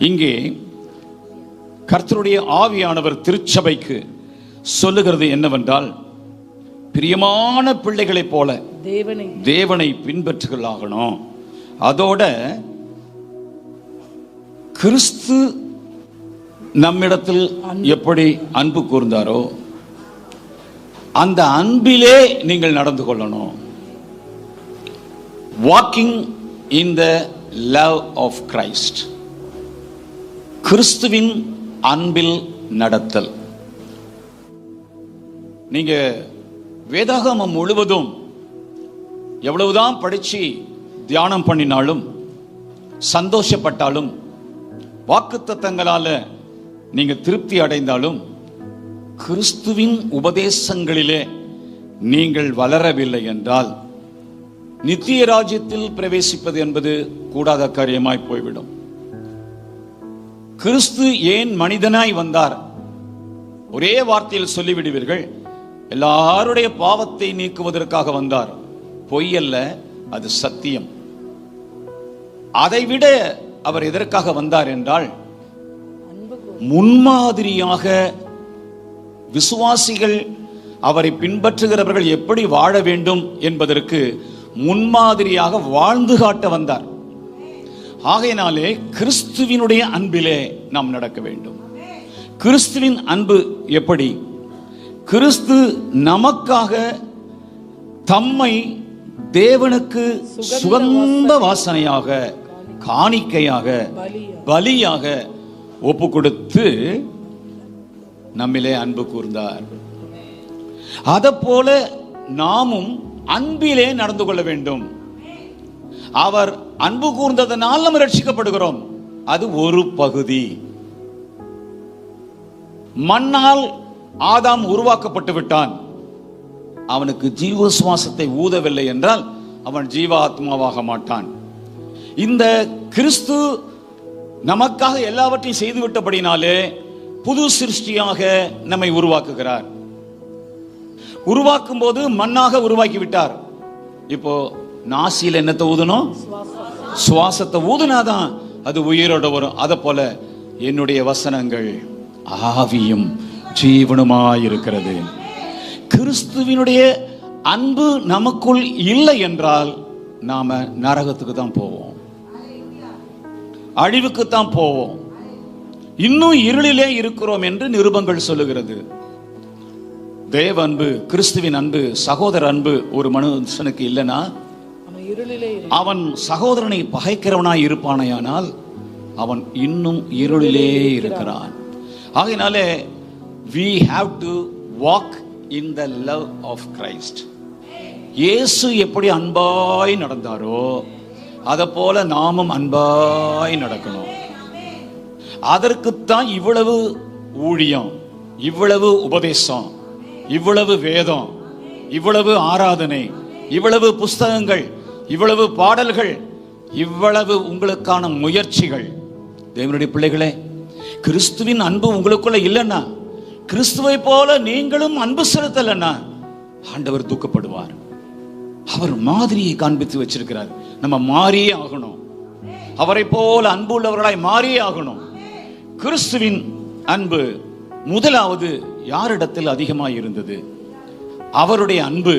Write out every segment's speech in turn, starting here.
இங்கே கர்த்தருடைய ஆவியானவர் திருச்சபைக்கு சொல்லுகிறது என்னவென்றால், பிரியமான பிள்ளைகளைப் போல தேவனை பின்பற்றுகளாகணும். அதோட கிறிஸ்து நம்மிடத்தில் எப்படி அன்பு கூர்ந்தாரோ அந்த அன்பிலே நீங்கள் நடந்து கொள்ளணும். Walking in the love of Christ, கிறிஸ்துவின் அன்பில் நடத்தல். நீங்க வேதாகமம் முழுவதும் எவ்வளவுதான் படிச்சு தியானம் பண்ணினாலும், சந்தோஷப்பட்டாலும், வாக்குத்தத்தங்களால நீங்க திருப்தி அடைந்தாலும், கிறிஸ்துவின் உபதேசங்களிலே நீங்கள் வளரவில்லை என்றால் நித்திய ராஜ்யத்தில் பிரவேசிப்பது என்பது கூடாத காரியமாய் போய்விடும். கிறிஸ்து ஏன் மனிதனாய் வந்தார்? ஒரே வார்த்தையில் சொல்லிவிடுவீர்கள், எல்லாருடைய பாவத்தை நீக்குவதற்காக வந்தார். பொய் அல்ல, அது சத்தியம். அதைவிட அவர் எதற்காக வந்தார் என்றால், முன்மாதிரியாக விசுவாசிகள் அவரை பின்பற்றுகிறவர்கள் எப்படி வாழ வேண்டும் என்பதற்கு முன்மாதிரியாக வாழ்ந்து காட்ட வந்தார். ஆகையினாலே கிறிஸ்துவினுடைய அன்பிலே நாம் நடக்க வேண்டும். கிறிஸ்துவின் அன்பு எப்படி? கிறிஸ்து நமக்காக தம்மை தேவனுக்கு சுகந்த வாசனையாக, காணிக்கையாக, பலியாக ஒப்பு கொடுத்து நம்மிலே அன்பு கூர்ந்தார். அதப்போல நாமும் அன்பிலே நடந்து கொள்ள வேண்டும். அவர் அன்பு கூர்ந்ததனால் நாம் ரட்சிக்கப்படுகிறோம். அது ஒரு பகுதி. மண்ணால் ஆதாம் உருவாக்கப்பட்டு விட்டான். அவனுக்கு ஜீவ சுவாசத்தை ஊதவில்லை என்றால் அவன் ஜீவாத்மாவாக மாட்டான். இந்த கிறிஸ்து நமக்காக எல்லாவற்றையும் செய்துவிட்டபடினாலே புது சிருஷ்டியாக நம்மை உருவாக்குகிறார். உருவாக்கும் போது மண்ணாக உருவாக்கி விட்டார். இப்போ நாசியில் என்னத்தை ஊதணும்? சுவாசத்தை ஊதுனாதான் அது உயிரோட வரும். அத போல என்னுடைய வசனங்கள் ஆவியும் ஜீவனுமாயிருக்கிறது. கிறிஸ்துவினுடைய அன்பு நமக்குள் இல்லை என்றால் நாம நரகத்துக்கு தான் போவோம், அழிவுக்கு தான் போவோம். இன்னும் இருளிலே இருக்கிறோம் என்று நிருபங்கள் சொல்லுகிறது. தேவ அன்பு, கிறிஸ்துவின் அன்பு, சகோதர அன்பு ஒரு மனுஷனுக்கு இல்லைனா அவன் சகோதரனை பகைக்கிறவனாய் இருப்பானையானால் அவன் இன்னும் இருளிலே இருக்கிறான். ஆகையினாலே we have to walk in the love of Christ. இயேசு எப்படி அன்பாய் நடந்தாரோ அதை போல நாமும் அன்பாய் நடக்கணும். அதற்குத்தான் இவ்வளவு ஊழியம், இவ்வளவு உபதேசம், இவ்வளவு வேதம், இவ்வளவு ஆராதனை, இவ்வளவு புஸ்தகங்கள், இவ்வளவு பாடல்கள், இவ்வளவு உங்களுக்கான முயற்சிகள். தேவனுடைய பிள்ளைகளே, கிறிஸ்துவின் அன்பு உங்களுக்குள்ள இல்லைன்னா, கிறிஸ்துவை போல நீங்களும் அன்பு செலுத்தலைன்னா ஆண்டவர் துக்கப்படுவார். அவர் மாதிரியை காண்பித்து வச்சிருக்கிறார். நம்ம மாறியே ஆகணும். அவரை போல அன்பு உள்ளவர்களாய் மாறியே ஆகணும். கிறிஸ்துவின் அன்பு முதலாவது யாரிடத்தில் அதிகமாக இருந்தது? அவருடைய அன்பு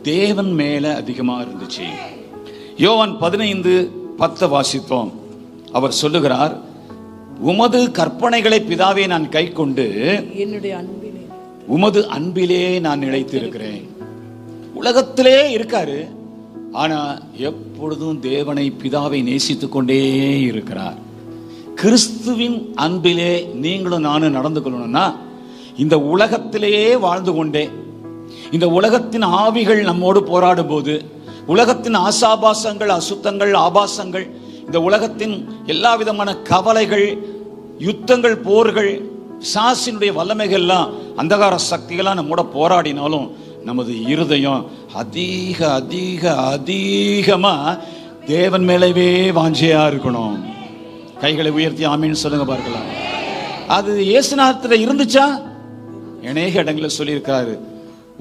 தேவன் மேல அதிகமா இருந்துச்சு. யோவான் 15:10 வாசித்தோம். அவர் சொல்லுகிறார், உமது கற்பனைகளை பிதாவே நான் கை கொண்டு உமது அன்பிலே நான் நிலைத்து இருக்கிறேன். உலகத்திலே இருக்காரு, ஆனா எப்பொழுதும் தேவனை பிதாவை நேசித்துக் கொண்டே இருக்கிறார். கிறிஸ்துவின் அன்பிலே நீங்களும் நானும் நடந்து கொள்ளணும்னா இந்த உலகத்திலேயே வாழ்ந்து கொண்டே, இந்த உலகத்தின் ஆவிகள் நம்மோடு போராடும் போது, உலகத்தின் ஆசாபாசங்கள், அசுத்தங்கள், ஆபாசங்கள், இந்த உலகத்தின் எல்லா விதமான கவலைகள், யுத்தங்கள், போர்கள், சாசினுடைய வல்லமைகள்லாம், அந்தகார சக்திகள்லாம் நம்மோட போராடினாலும் நமது இருதயம் அதிக அதிக அதிகமா தேவன் மேலவே வாஞ்சையா இருக்கணும். கைகளை உயர்த்தி ஆமீன் சொல்லுங்க பார்க்கலாம். அது இயேசுநாதத்தில் இருந்துச்சா? அநேக இடங்களில் சொல்லியிருக்காரு.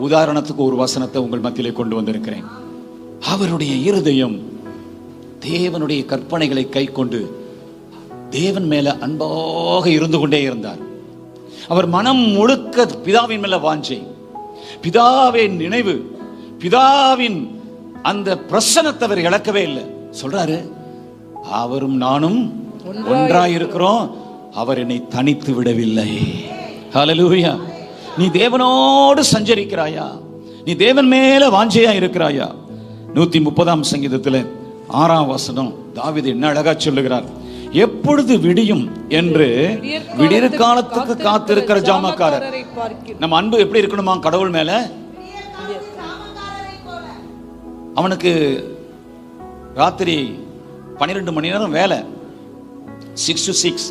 உதாரணத்துக்கு ஒரு வசனத்தை உங்கள் மத்தியிலே கொண்டு வந்திருக்கிறேன். அவருடைய இருதயம் தேவனுடைய கற்பனைகளை கை கொண்டு தேவன் மேல அன்பாக இருந்து கொண்டே இருந்தார். அவர் மனம் முழுக்க பிதாவின் மேல வாஞ்சை, பிதாவின் நினைவு, பிதாவின் அந்த பிரசன்னத்தை அவர் இழக்கவே இல்லை. சொல்றாரு, அவரும் நானும் ஒன்றாயிருக்கிறோம், அவர் என்னை தனித்து விடவில்லை. ஹல்லேலூயா. நீ தேவனோடு சஞ்சரிக்கிறாயா? நீ தேவன் மேல வாஞ்சையா இருக்கிறாயா? 130ஆம் சங்கீதத்தில் 6ஆம் வசனம் தாவீது என்ன அழகா சொல்லுகிறார், எப்பொழுது விடியும் என்று விடியற் காலத்துக்கு காத்திருக்கிற ஜாமக்காரர். நம்ம அன்பு எப்படி இருக்கணுமா கடவுள் மேல? அவனுக்கு ராத்திரி 12 மணி நேரம் வேலை, 6 to 6,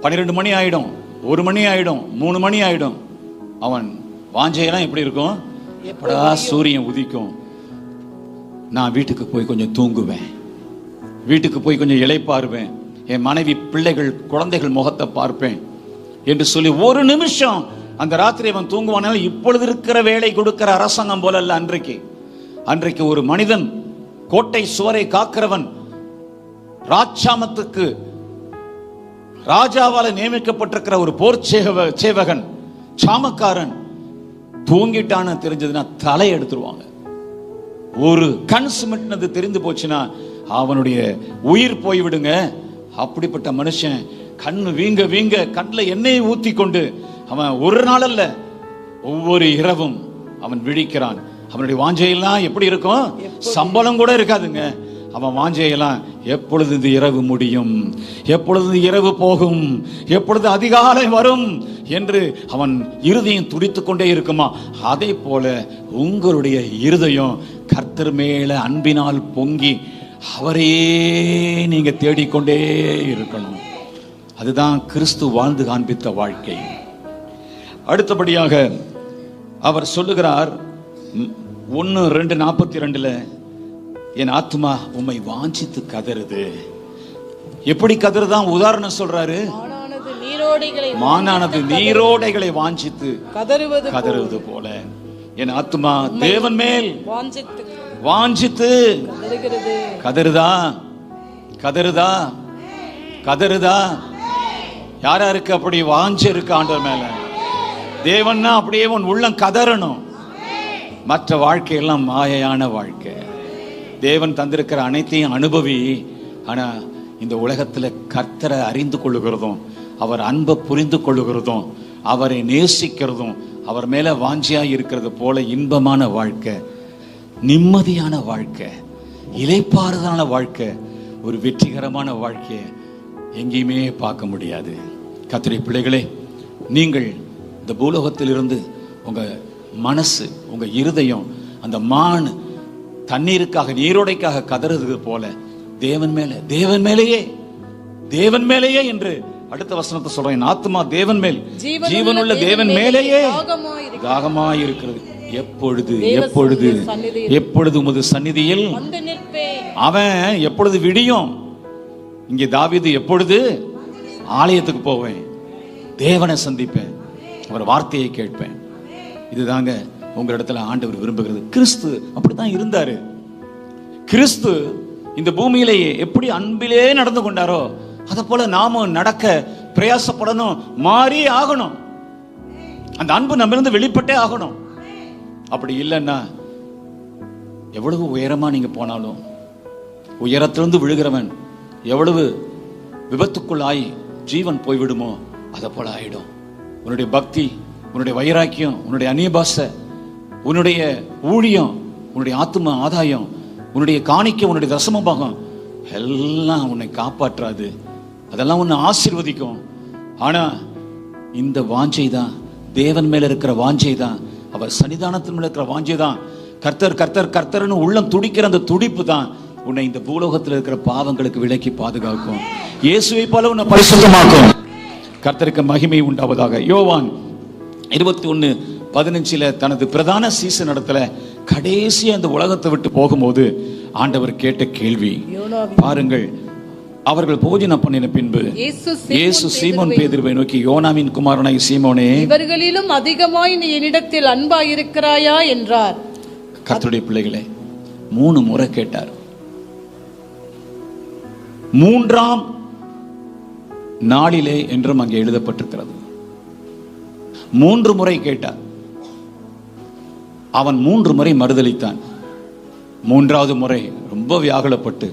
12 மணி ஆயிடும், 1 மணி ஆயிடும், 3 மணி ஆயிடும். அவன் வாஞ்சையெல்லாம் எப்படி இருக்கும்? எப்படா சூரியன் உதிக்கும், நான் வீட்டுக்கு போய் கொஞ்சம் தூங்குவேன், வீட்டுக்கு போய் கொஞ்சம் இளைப்பாருவேன், என் மனைவி பிள்ளைகள் குழந்தைகள் முகத்தை பார்ப்பேன் என்று சொல்லி ஒரு நிமிஷம் அந்த ராத்திரி அவன் தூங்குவான. இப்பொழுது இருக்கிற வேலை கொடுக்கிற அரசாங்கம் போல அல்ல. அன்றைக்கு ஒரு மனிதன் கோட்டை சுவரை காக்கிறவன், ராஜாமத்துக்கு ராஜாவால நியமிக்கப்பட்டிருக்கிற ஒரு போர் சேவகன், சாமக்காரன் தூங்கிட்டான்னு தெரிஞ்சதுன்னா தலை எடுத்துருவாங்க. ஒரு கண் சிமிட்டினது தெரிந்து போச்சுன்னா அவனுடைய உயிர் போய்விடுங்க. அப்படிப்பட்ட மனுஷன் கண்ணு வீங்க வீங்க கண்ணில் எண்ணெயை ஊத்தி கொண்டு அவன் ஒரு நாள் அல்ல ஒவ்வொரு இரவும் அவன் விழிக்கிறான். அவனுடைய வாஞ்சையெல்லாம் எப்படி இருக்கும்? சம்பளம் கூட இருக்காதுங்க. அவன் வாஞ்சையெல்லாம் எப்பொழுது இந்த இரவு முடியும், எப்பொழுது இரவு போகும், எப்பொழுது அதிகாலை வரும் என்று அவன் இருதயம் துடித்துக் கொண்டே இருக்குமா. அதே போல உங்களுடைய இருதயம் கர்த்தர் மேல அன்பினால் பொங்கி அவரையே நீங்க தேடிக்கொண்டே இருக்கணும். அதுதான் கிறிஸ்து வாழ்ந்து காண்பித்த வாழ்க்கை. அடுத்தபடியாக அவர் சொல்லுகிறார் 1:2:42 என் ஆத்துமா உம்மை வாஞ்சித்து கதறுது. எப்படி கதறுதான் உதாரணம் சொல்றாரு. மானானது நீரோடைகளை வாஞ்சித்து கதறுவது போல என் ஆத்துமா தேவன் மேல் வாஞ்சித்து கதறுதா கதறுதா கதறுதா. யாருக்கு அப்படி வாஞ்சி இருக்கு ஆண்டவர் மேல? தேவன்னா அப்படியே உன் உள்ளம் கதறணும். மற்ற வாழ்க்கையெல்லாம் மாயையான வாழ்க்கை. தேவன் தந்திருக்கிற அனைத்தையும் அனுபவி. ஆனா இந்த உலகத்துல கர்த்தரை அறிந்து கொள்ளுகிறதும், அவர் அன்பை புரிந்து கொள்ளுகிறதும், அவரை நேசிக்கிறதும், அவர் மேல வாஞ்சியா இருக்கிறது போல இன்பமான வாழ்க்கை, நிம்மதியான வாழ்க்கை, இளைப்பாறுதலான வாழ்க்கை, ஒரு வெற்றிகரமான வாழ்க்கையை எங்கேயுமே பார்க்க முடியாது. கர்த்தருடைய பிள்ளைகளே, நீங்கள் இந்த பூலோகத்தில் இருந்து உங்க மனசு, உங்க இருதயம் அந்த மான் தண்ணீருக்காக நீரோடைக்காக கதறுது போல தேவன் மேலேயே என்று அடுத்த வசனத்தை சொல்றேன். ஆத்துமா தேவன் மேல், ஜீவனுள்ள தேவன் மேலேயே தாகமாய் இருக்கிறது. எப்பொழுது உமது சந்நிதியில் அவன் எப்பொழுது விடியும். இங்கே தாவீது எப்பொழுது ஆலயத்துக்கு போவேன், தேவனை சந்திப்பேன், அவர் வார்த்தையை கேட்பேன். இதுதாங்க உங்களிடத்துல ஆண்டவர் விரும்புகிறது. கிறிஸ்து அப்படித்தான் இருந்தாரு. கிறிஸ்து இந்த பூமியிலேயே எப்படி அன்பிலே நடந்து கொண்டாரோ அதை போல நாமும் நடக்க பிரயாசப்படணும், மாறி ஆகணும். அந்த அன்பு நம்ம இருந்து வெளிப்பட்டே ஆகணும். அப்படி இல்லைன்னா எவ்வளவு உயரமா நீங்க போனாலும், உயரத்திலிருந்து விழுகிறவன் எவ்வளவு விபத்துக்குள்ளாய் ஜீவன் போய்விடுமோ அதை போல ஆயிடும். உன்னுடைய பக்தி, உன்னுடைய வைராக்கியம், உன்னுடைய அந்நியபாசை, உன்னுடைய ஊழியம், உன்னுடைய ஆத்தும ஆதாயம், உன்னுடைய காணிக்கை, உன்னுடைய தசம பாகம் எல்லாம் உன்னை காப்பாற்றாது. அதெல்லாம் உன்னை ஆசீர்வதிக்கும். ஆனா இந்த வாஞ்சை தான், தேவன் மேல இருக்கிற வாஞ்சை தான், அவர் சன்னிதானத்தின் மேல இருக்கிற வாஞ்சை தான், கர்த்தர் கர்த்தர் கர்த்தர்னு உள்ளம் துடிக்கிற அந்த துடிப்பு தான் உன்னை இந்த பூலோகத்தில் இருக்கிற பாவங்களுக்கு விலக்கி பாதுகாக்கும். இயேசுவை போல உன்னை பரிசுத்தமாக்கும். கர்த்தருக்கு மகிமை உண்டாவதாக. யோவான் 21:15 தனது பிரதான சீசன் இடத்துல கடைசி அந்த உலகத்தை விட்டு போகும்போது ஆண்டவர் கேட்ட கேள்வி பாருங்கள். அவர்கள் போஜனம் பண்ணின பின்பு இயேசு சீமோன் பேதுருவை நோக்கி, யோனாவின் குமாரனாய் சீமோனே, இவர்களிலும் அதிகமாய் நீ என்னிடத்தில் அன்பாய் இருக்கிறாயா என்றார். கர்த்தருடைய பிள்ளைகளே, 3 முறை கேட்டார். 3ஆம் நாளிலே என்றும் அங்கே எழுதப்பட்டிருக்கிறது. 3 முறை கேட்டார். அவன் 3 முறை மறுதளித்தான். 3வது முறை ரொம்ப வியாகுலப்பட்டு,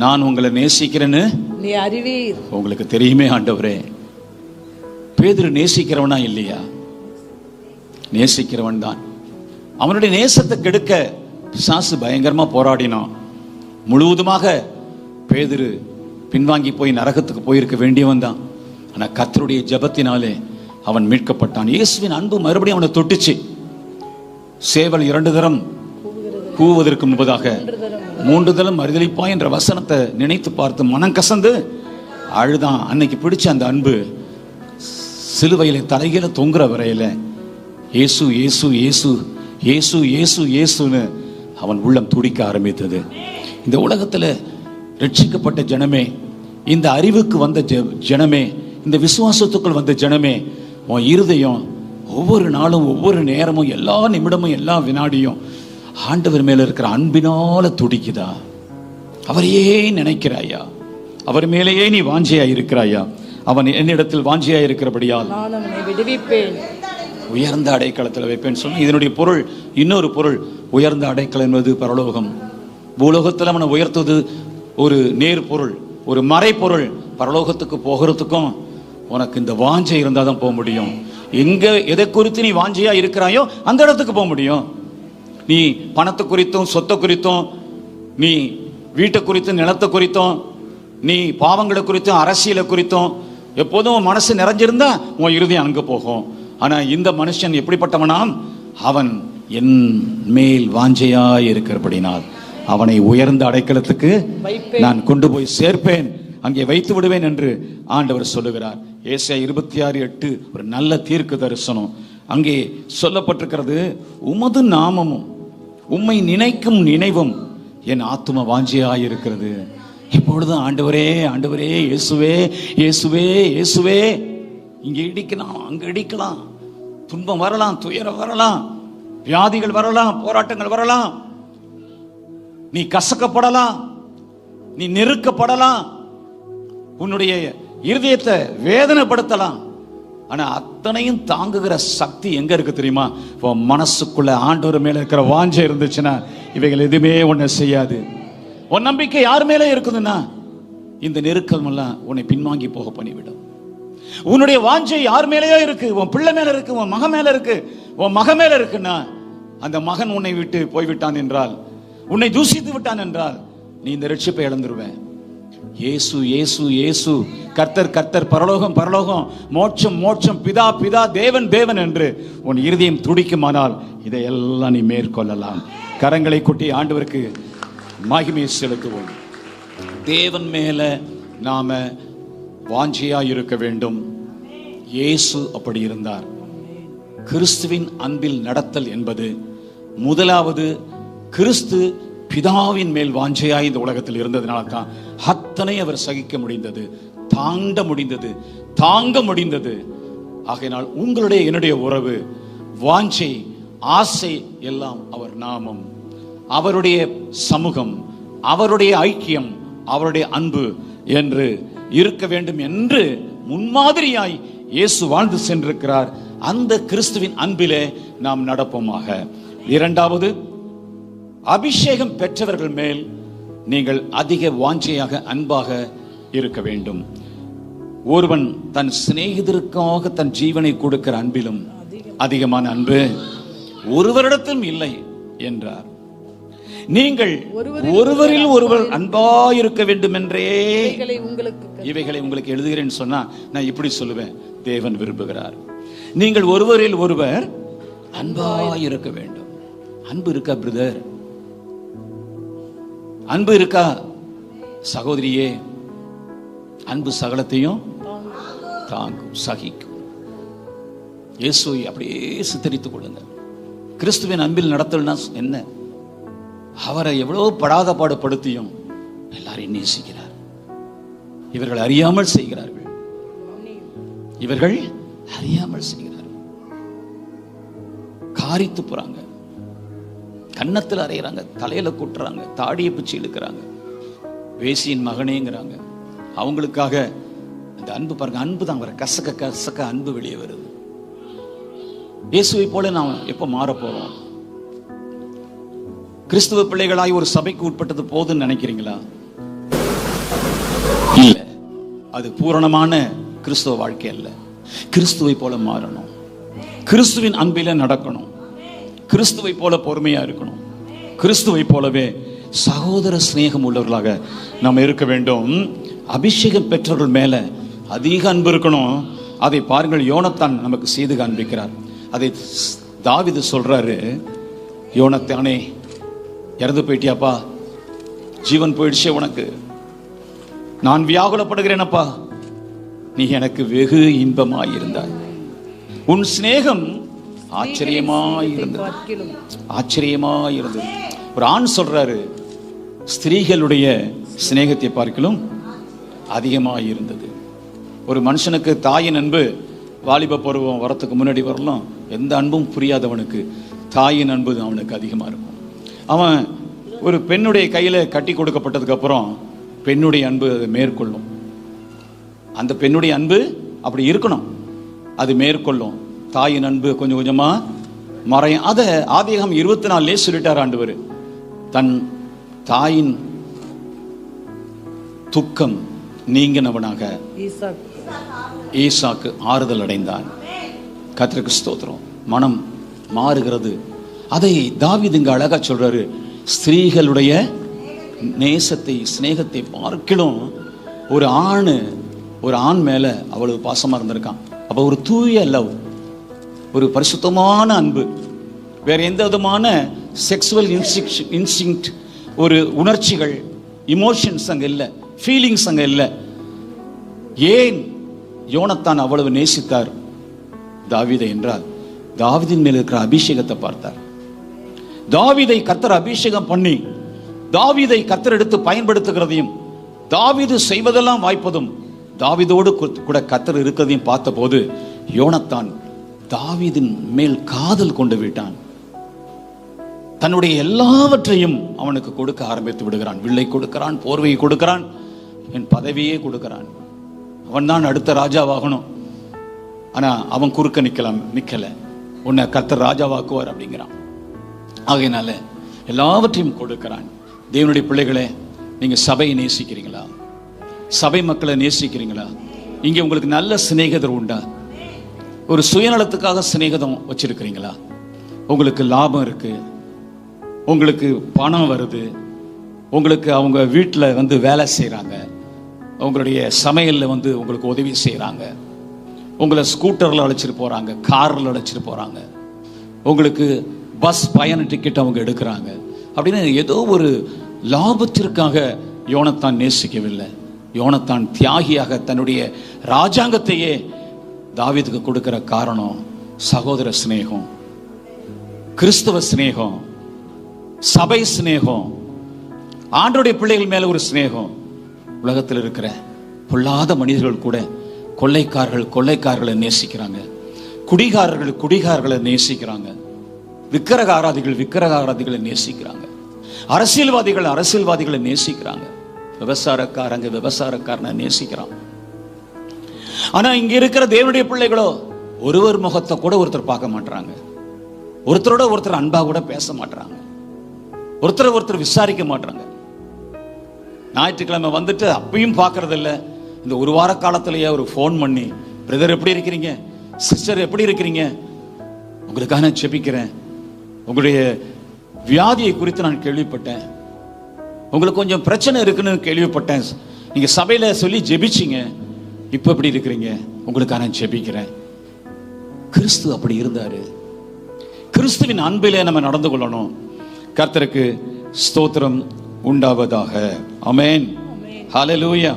நான் உங்களை நேசிக்கிறேன்னு நீ அறிவீர். உங்களுக்கு தெரியுமே ஆண்டவரே. பேதுரு நேசிக்கிறவனா இல்லையா? நேசிக்கிறவன் தான். அவனுடைய நேசத்தை கெடுக்க பிசாசு பயங்கரமா போராடினான். முழுவதுமாக பேதுரு பின்வாங்கி போய் நரகத்துக்கு போயிருக்க வேண்டியவன் தான். ஆனா கர்த்தருடைய ஜெபத்தினாலே அவன் மீட்கப்பட்டான். இயேசுவின் அன்பு மறுபடியும் அவனை தொட்டுச்சு. சேவல் 2 தரம் கூவதற்கு முன்பதாக 3 தரம் மறுதலிப்பாய் என்ற வசனத்தை நினைத்து பார்த்து மனம் கசந்து அழுதான். அன்னைக்கு பிடிச்ச அந்த அன்பு சிலுவையில தலையில தொங்குற வரையில இயேசு இயேசு இயேசு இயேசு இயேசு இயேசுன்னு அவன் உள்ளம் துடிக்க ஆரம்பித்தது. இந்த உலகத்துல ரட்சிக்கப்பட்ட ஜனமே, இந்த அறிவுக்கு வந்த ஜனமே, இந்த விசுவாசத்துக்குள் வந்த ஜனமே, உன் இருதயம் ஒவ்வொரு நாளும் ஒவ்வொரு நேரமும் எல்லா நிமிடமும் எல்லா வினாடியும் ஆண்டவர் மேல இருக்கிற அன்பினால துடிக்குதா? அவரையே நினைக்கிறாயா? அவர் மேலேயே நீ வாஞ்சையா இருக்கிறாயா? அவன் என்னிடத்தில் வாஞ்சையா இருக்கிறபடியால் நான் அவனை விடுவிப்பேன், உயர்ந்த அடைக்கலத்தில் வைப்பேன் சொன்ன இதனுடைய பொருள், இன்னொரு பொருள். உயர்ந்த அடைக்கலம் என்பது பரலோகம். பூலோகத்தில் அவனை உயர்த்துவது ஒரு நேர் பொருள், ஒரு மறை பொருள். பரலோகத்துக்கு போகிறதுக்கும் உனக்கு இந்த வாஞ்சை இருந்தால் தான் போக முடியும். எங்க எதை குறித்து நீ வாஞ்சையா இருக்கிறாயோ அந்த இடத்துக்கு போக முடியும். நீ பணத்தை குறித்தும் சொத்தை குறித்தும், நீ வீட்டை குறித்தும் நிலத்தை குறித்தும், நீ பாவங்களை குறித்தும் அரசியலை குறித்தும் எப்போதும் உன் மனசு நிறைஞ்சிருந்தா உன் இருதயம் அங்க போகும். ஆனா இந்த மனுஷன் எப்படிப்பட்டவனாம்? அவன் என் மேல் வாஞ்சையாய் இருக்கிறபடினால் அவனை உயர்ந்த அடைக்கலத்துக்கு நான் கொண்டு போய் சேர்ப்பேன், அங்கே வைத்து விடுவேன் என்று ஆண்டவர் சொல்லுகிறார். ஏசாயா 26:8 ஒரு நல்ல தீர்க்க தரிசனம். அங்கே சொல்லப்பட்டிருக்கிறது, உமது நாமமும் உம்மை நினைக்கும் நினைவும் என் ஆத்தும வாஞ்சையாய் இருக்கிறது. இப்பொழுது ஆண்டவரே ஆண்டவரே இயேசுவே இயேசுவே இயேசுவே. இங்கே இடிக்கலாம், அங்க இடிக்கலாம், துன்பம் வரலாம், துயரம் வரலாம், வியாதிகள் வரலாம், போராட்டங்கள் வரலாம், நீ கசக்கப்படலாம், நீ நெருக்கப்படலாம், உன்னுடைய இருதயத்தை வேதனைப்படுத்தலாம். ஆனா அத்தனையும் தாங்குகிற சக்தி எங்க இருக்கு தெரியுமா? மனசுக்குள்ள ஆண்டவர் மேல இருக்கிற வாஞ்சை இருந்துச்சுன்னா இவைகள் எதுவுமே உன்னை செய்யாது. உன் நம்பிக்கை யார் மேல இருக்குதுன்னா இந்த நெருக்கம் எல்லாம் உன்னை பின்வாங்கி போக பண்ணிவிடும். உன்னுடைய வாஞ்சை யார் மேலேயோ இருக்கு, உன் பிள்ளை மேல இருக்கு, உன் மகன் மேல இருக்கு, உன் மகன் மேல இருக்குன்னா அந்த மகன் உன்னை விட்டு போய்விட்டான் என்றால், உன்னை தூசித்து விட்டான் என்றால் நீ இந்த ரட்சிப்பை இழந்துருவேன். இயேசு இயேசு இயேசு, கர்த்தர் கர்த்தர், பரலோகம் பரலோகம், மோட்சம் மோட்சம், பிதா பிதா, தேவன் தேவன் என்று உன் இருதயம் துடிக்குமானால் இதையெல்லாம் நீ மேற்கொள்ளலாம். கரங்களை கொட்டி ஆண்டவருக்கு மகிமையை செலுத்துவோம். தேவன் மேல நாம வாஞ்சையா இருக்க வேண்டும். இயேசு அப்படி இருந்தார். கிறிஸ்துவின் அன்பில் நடத்தல் என்பது முதலாவது கிறிஸ்து பிதாவின் மேல் வாஞ்சையாய் இந்த உலகத்தில் இருந்ததுனால தான் அத்தனை அவர் சகிக்க முடிந்தது, தாண்ட முடிந்தது, தாங்க முடிந்தது. ஆகையினால் உங்களுடைய என்னுடைய உறவு, வாஞ்சை, ஆசை எல்லாம் அவர் நாமம், அவருடைய சமூகம், அவருடைய ஐக்கியம், அவருடைய அன்பு என்று இருக்க வேண்டும் என்று முன்மாதிரியாய் இயேசு வாழ்ந்து சென்றிருக்கிறார். அந்த கிறிஸ்துவின் அன்பிலே நாம் நடப்போமாக. இரண்டாவது, அபிஷேகம் பெற்றவர்கள் மேல் நீங்கள் அதிக வாஞ்சையாக அன்பாக இருக்க வேண்டும். ஒருவன் தன் சிநேகிதருக்காக தன் ஜீவனை கொடுக்கிற அன்பிலும் அதிகமான அன்பு ஒருவரிடத்திலும் இல்லை என்றார். நீங்கள் ஒருவரில் ஒருவர் அன்பாயிருக்க வேண்டும் என்றே இவைகளை உங்களுக்கு எழுதுகிறேன்னு சொன்னா நான் இப்படி சொல்லுவேன், தேவன் விரும்புகிறார். நீங்கள் ஒருவரில் ஒருவர் அன்பாயிருக்க வேண்டும். அன்பு இருக்கா பிரதர்? அன்பு இருக்கா சகோதரியே? அன்பு சகலத்தையும் தாங்கும், சகிக்கும். இயேசுவை அப்படியே சித்தரித்துக் கொள்ளுங்க. கிறிஸ்துவின் அன்பில் நடத்தல்னா என்ன? அவரை எவ்வளவு படாத பாடுபடுத்தியும் எல்லாரையும் நேசிக்கிறார். இவர்கள் அறியாமல் செய்கிறார்கள், இவர்கள் அறியாமல் செய்கிறார்கள். காரித்து போறாங்க, கன்னத்தில் அறையிறாங்க, தலையில கூட்டுறாங்க, தாடியை பிச்சு இழுக்கிறாங்க, வேசியின் மகனேங்கிறாங்க. அவங்களுக்காக இந்த அன்பு பாருங்க, அன்பு தான் வர கசக்க கசக்க அன்பு வெளியே வருது. இயேசுவை போல நாம் எப்ப மாற போறோம்? கிறிஸ்துவ பிள்ளைகளாய் ஒரு சபைக்கு உட்பட்டது போதுன்னு நினைக்கிறீங்களா? இல்ல, அது பூரணமான கிறிஸ்துவ வாழ்க்கை அல்ல. கிறிஸ்துவை போல மாறணும், கிறிஸ்துவின் அன்பில நடக்கணும், கிறிஸ்துவை போல பொறுமையா இருக்கணும், கிறிஸ்துவை போலவே சகோதர சிநேகம் உள்ளவர்களாக நாம் இருக்க வேண்டும். அபிஷேகம் பெற்றவர்கள் மேல அதிக அன்பு இருக்கணும். அதை பாருங்கள், யோனத்தான் நமக்கு செய்து காண்பிக்கிறார். அதை தாவீது சொல்றாரு, யோனத்தானே இறந்து போயிட்டியாப்பா, ஜீவன் போயிடுச்சே உனக்கு, நான் வியாகுலப்படுகிறேனப்பா, நீ எனக்கு வெகு இன்பமாயிருந்தாய், உன் சிநேகம் ஆச்சரியமாயிருந்தது, ஆச்சரியமாயிருந்தது. ஒரு ஆண் சொல்றாரு, ஸ்திரீகளுடைய சிநேகத்தை பார்க்கலும் அதிகமாயிருந்தது. ஒரு மனுஷனுக்கு தாயின் அன்பு வாலிப பருவம் வரத்துக்கு முன்னாடி வரலாம், எந்த அன்பும் புரியாதவனுக்கு தாயின் அன்பு அவனுக்கு அதிகமா இருக்கும். அவன் ஒரு பெண்ணுடைய கையில கட்டி கொடுக்கப்பட்டதுக்கு அப்புறம் பெண்ணுடைய அன்பு அதை மேற்கொள்ளும். அந்த பெண்ணுடைய அன்பு அப்படி இருக்கணும், அது மேற்கொள்ளும். தாயின் அன்பு கொஞ்சம் கொஞ்சமா மறையும். அதை ஆதியாகமம் 24 சொல்லிட்டார் ஆண்டவர். தன் தாயின் துக்கம் நீங்கினவனாக ஈசாக்கு ஆறுதல் அடைந்தான். கர்த்தருக்கு ஸ்தோத்திரம். மனம் மாறுகிறது. அதை தாவீது இங்க அழகா சொல்றாரு, ஸ்திரீகளுடைய நேசத்தை சிநேகத்தை பார்க்கிலும் ஒரு ஆண் மேல அவ்வளவு பாசமா இருந்திருக்கான். அப்ப ஒரு தூய லவ், ஒரு பரிசுத்தமான அன்பு, வேற எந்த விதமான செக்ஸுவல் இன்ஸ்டிங்க்ட், ஒரு உணர்ச்சிகள், இமோஷன்ஸ் அங்க இல்ல, ஃபீலிங்ஸ் அங்க இல்ல. ஏன் யோனத்தான் அவ்வளவு நேசித்தார் தாவீதை என்றால், தாவீதின் மேல் இருக்கிற அபிஷேகத்தை பார்த்தார். தாவீதை கர்த்தர் அபிஷேகம் பண்ணி தாவீதை கர்த்தர் எடுத்து பயன்படுத்துகிறதையும், தாவீது செய்வதெல்லாம் வாய்ப்பதும், தாவீதோடு கூட கர்த்தர் இருக்கிறதையும் பார்த்த போது யோனத்தான் தாவீதின் மேல் காதல் கொண்டு விட்டான். தன்னுடைய எல்லாவற்றையும் அவனுக்கு கொடுக்க ஆரம்பித்து விடுகிறான். வில்லை கொடுக்கிறான், போர்வையை கொடுக்கிறான், என் பதவியே கொடுக்கிறான். அவன் தான் அடுத்த ராஜாவாகணும். ஆனா அவன் குறுக்க நிக்கல, உன்னை கர்த்தர் ராஜாவாக்குவார் அப்படிங்கிறான். ஆகையினால எல்லாவற்றையும் கொடுக்கிறான். தேவனுடைய பிள்ளைகளே, நீங்க சபையை நேசிக்கிறீங்களா? சபை மக்களை நேசிக்கிறீங்களா? இங்கே உங்களுக்கு நல்ல சிநேகிதர் உண்டா? ஒரு சுயநலத்துக்காக சிநேகிதம் வச்சிருக்கிறீங்களா? உங்களுக்கு லாபம் இருக்கு, உங்களுக்கு பணம் வருது, உங்களுக்கு அவங்க வீட்டில் வந்து வேலை செய்கிறாங்க, உங்களுடைய சமையலில் வந்து உங்களுக்கு உதவி செய்கிறாங்க, உங்களை ஸ்கூட்டரில் அழைச்சிட்டு போகிறாங்க, காரில் அழைச்சிட்டு போகிறாங்க, உங்களுக்கு பஸ் பயண டிக்கெட் அவங்க எடுக்கிறாங்க அப்படின்னு ஏதோ ஒரு லாபத்திற்காக யோனத்தான் நேசிக்கவில்லை. யோனத்தான் தியாகியாக தன்னுடைய ராஜாங்கத்தையே தாவீதுக்கு கொடுக்கிற காரணம் சகோதர சிநேகம், கிறிஸ்தவ சிநேகம், சபை சிநேகம், ஆண்டவருடைய பிள்ளைகள் மேல ஒரு சிநேகம். உலகத்தில் இருக்கிற பொல்லாத மனிதர்கள் கூட கொள்ளைக்காரர்களை நேசிக்கிறாங்க, குடிகாரர்களை நேசிக்கிறாங்க, விக்கிரக ஆராதிகளை நேசிக்கிறாங்க, அரசியல்வாதிகளை நேசிக்கிறாங்க, விபசாரக்காரனை நேசிக்கிறான். ஆனா இங்க இருக்கிற தேவனுடைய பிள்ளைகளோ ஒருவர் முகத்தை கூட ஒருத்தர் பார்க்க மாட்டாங்க, ஒருத்தரோட ஒருத்தர் அன்பா கூட பேச மாட்டாங்க, ஒருத்தர் விசாரிக்க மாட்டாங்க. ஞாயிற்றுக்கிழமை வந்துட்டு அப்பயும் பார்க்கறது இல்லை. இந்த ஒரு வார காலத்திலேயே ஒரு ஃபோன் பண்ணி, பிரதர் எப்படி இருக்கிறீங்க, சிஸ்டர் எப்படி இருக்கிறீங்க, உங்களுக்காக நான் ஜெபிக்கிறேன், உங்களுடைய வியாதியை குறித்து நான் கேள்விப்பட்டேன், உங்களுக்கு கொஞ்சம் பிரச்சனை இருக்குன்னு கேள்விப்பட்டேன், நீங்க சபையில சொல்லி ஜெபிச்சிங்க, இப்ப எப்படி இருக்கிறீங்க, உங்களுக்காக நான் ஜெபிக்கிறேன். கிறிஸ்து அப்படி இருந்தாரு. கிறிஸ்துவின் அன்பிலே நம்ம நடந்து கொள்ளணும். கர்த்தருக்கு ஸ்தோத்திரம் உண்டாவதாக. ஆமென். ஹல்லேலூயா,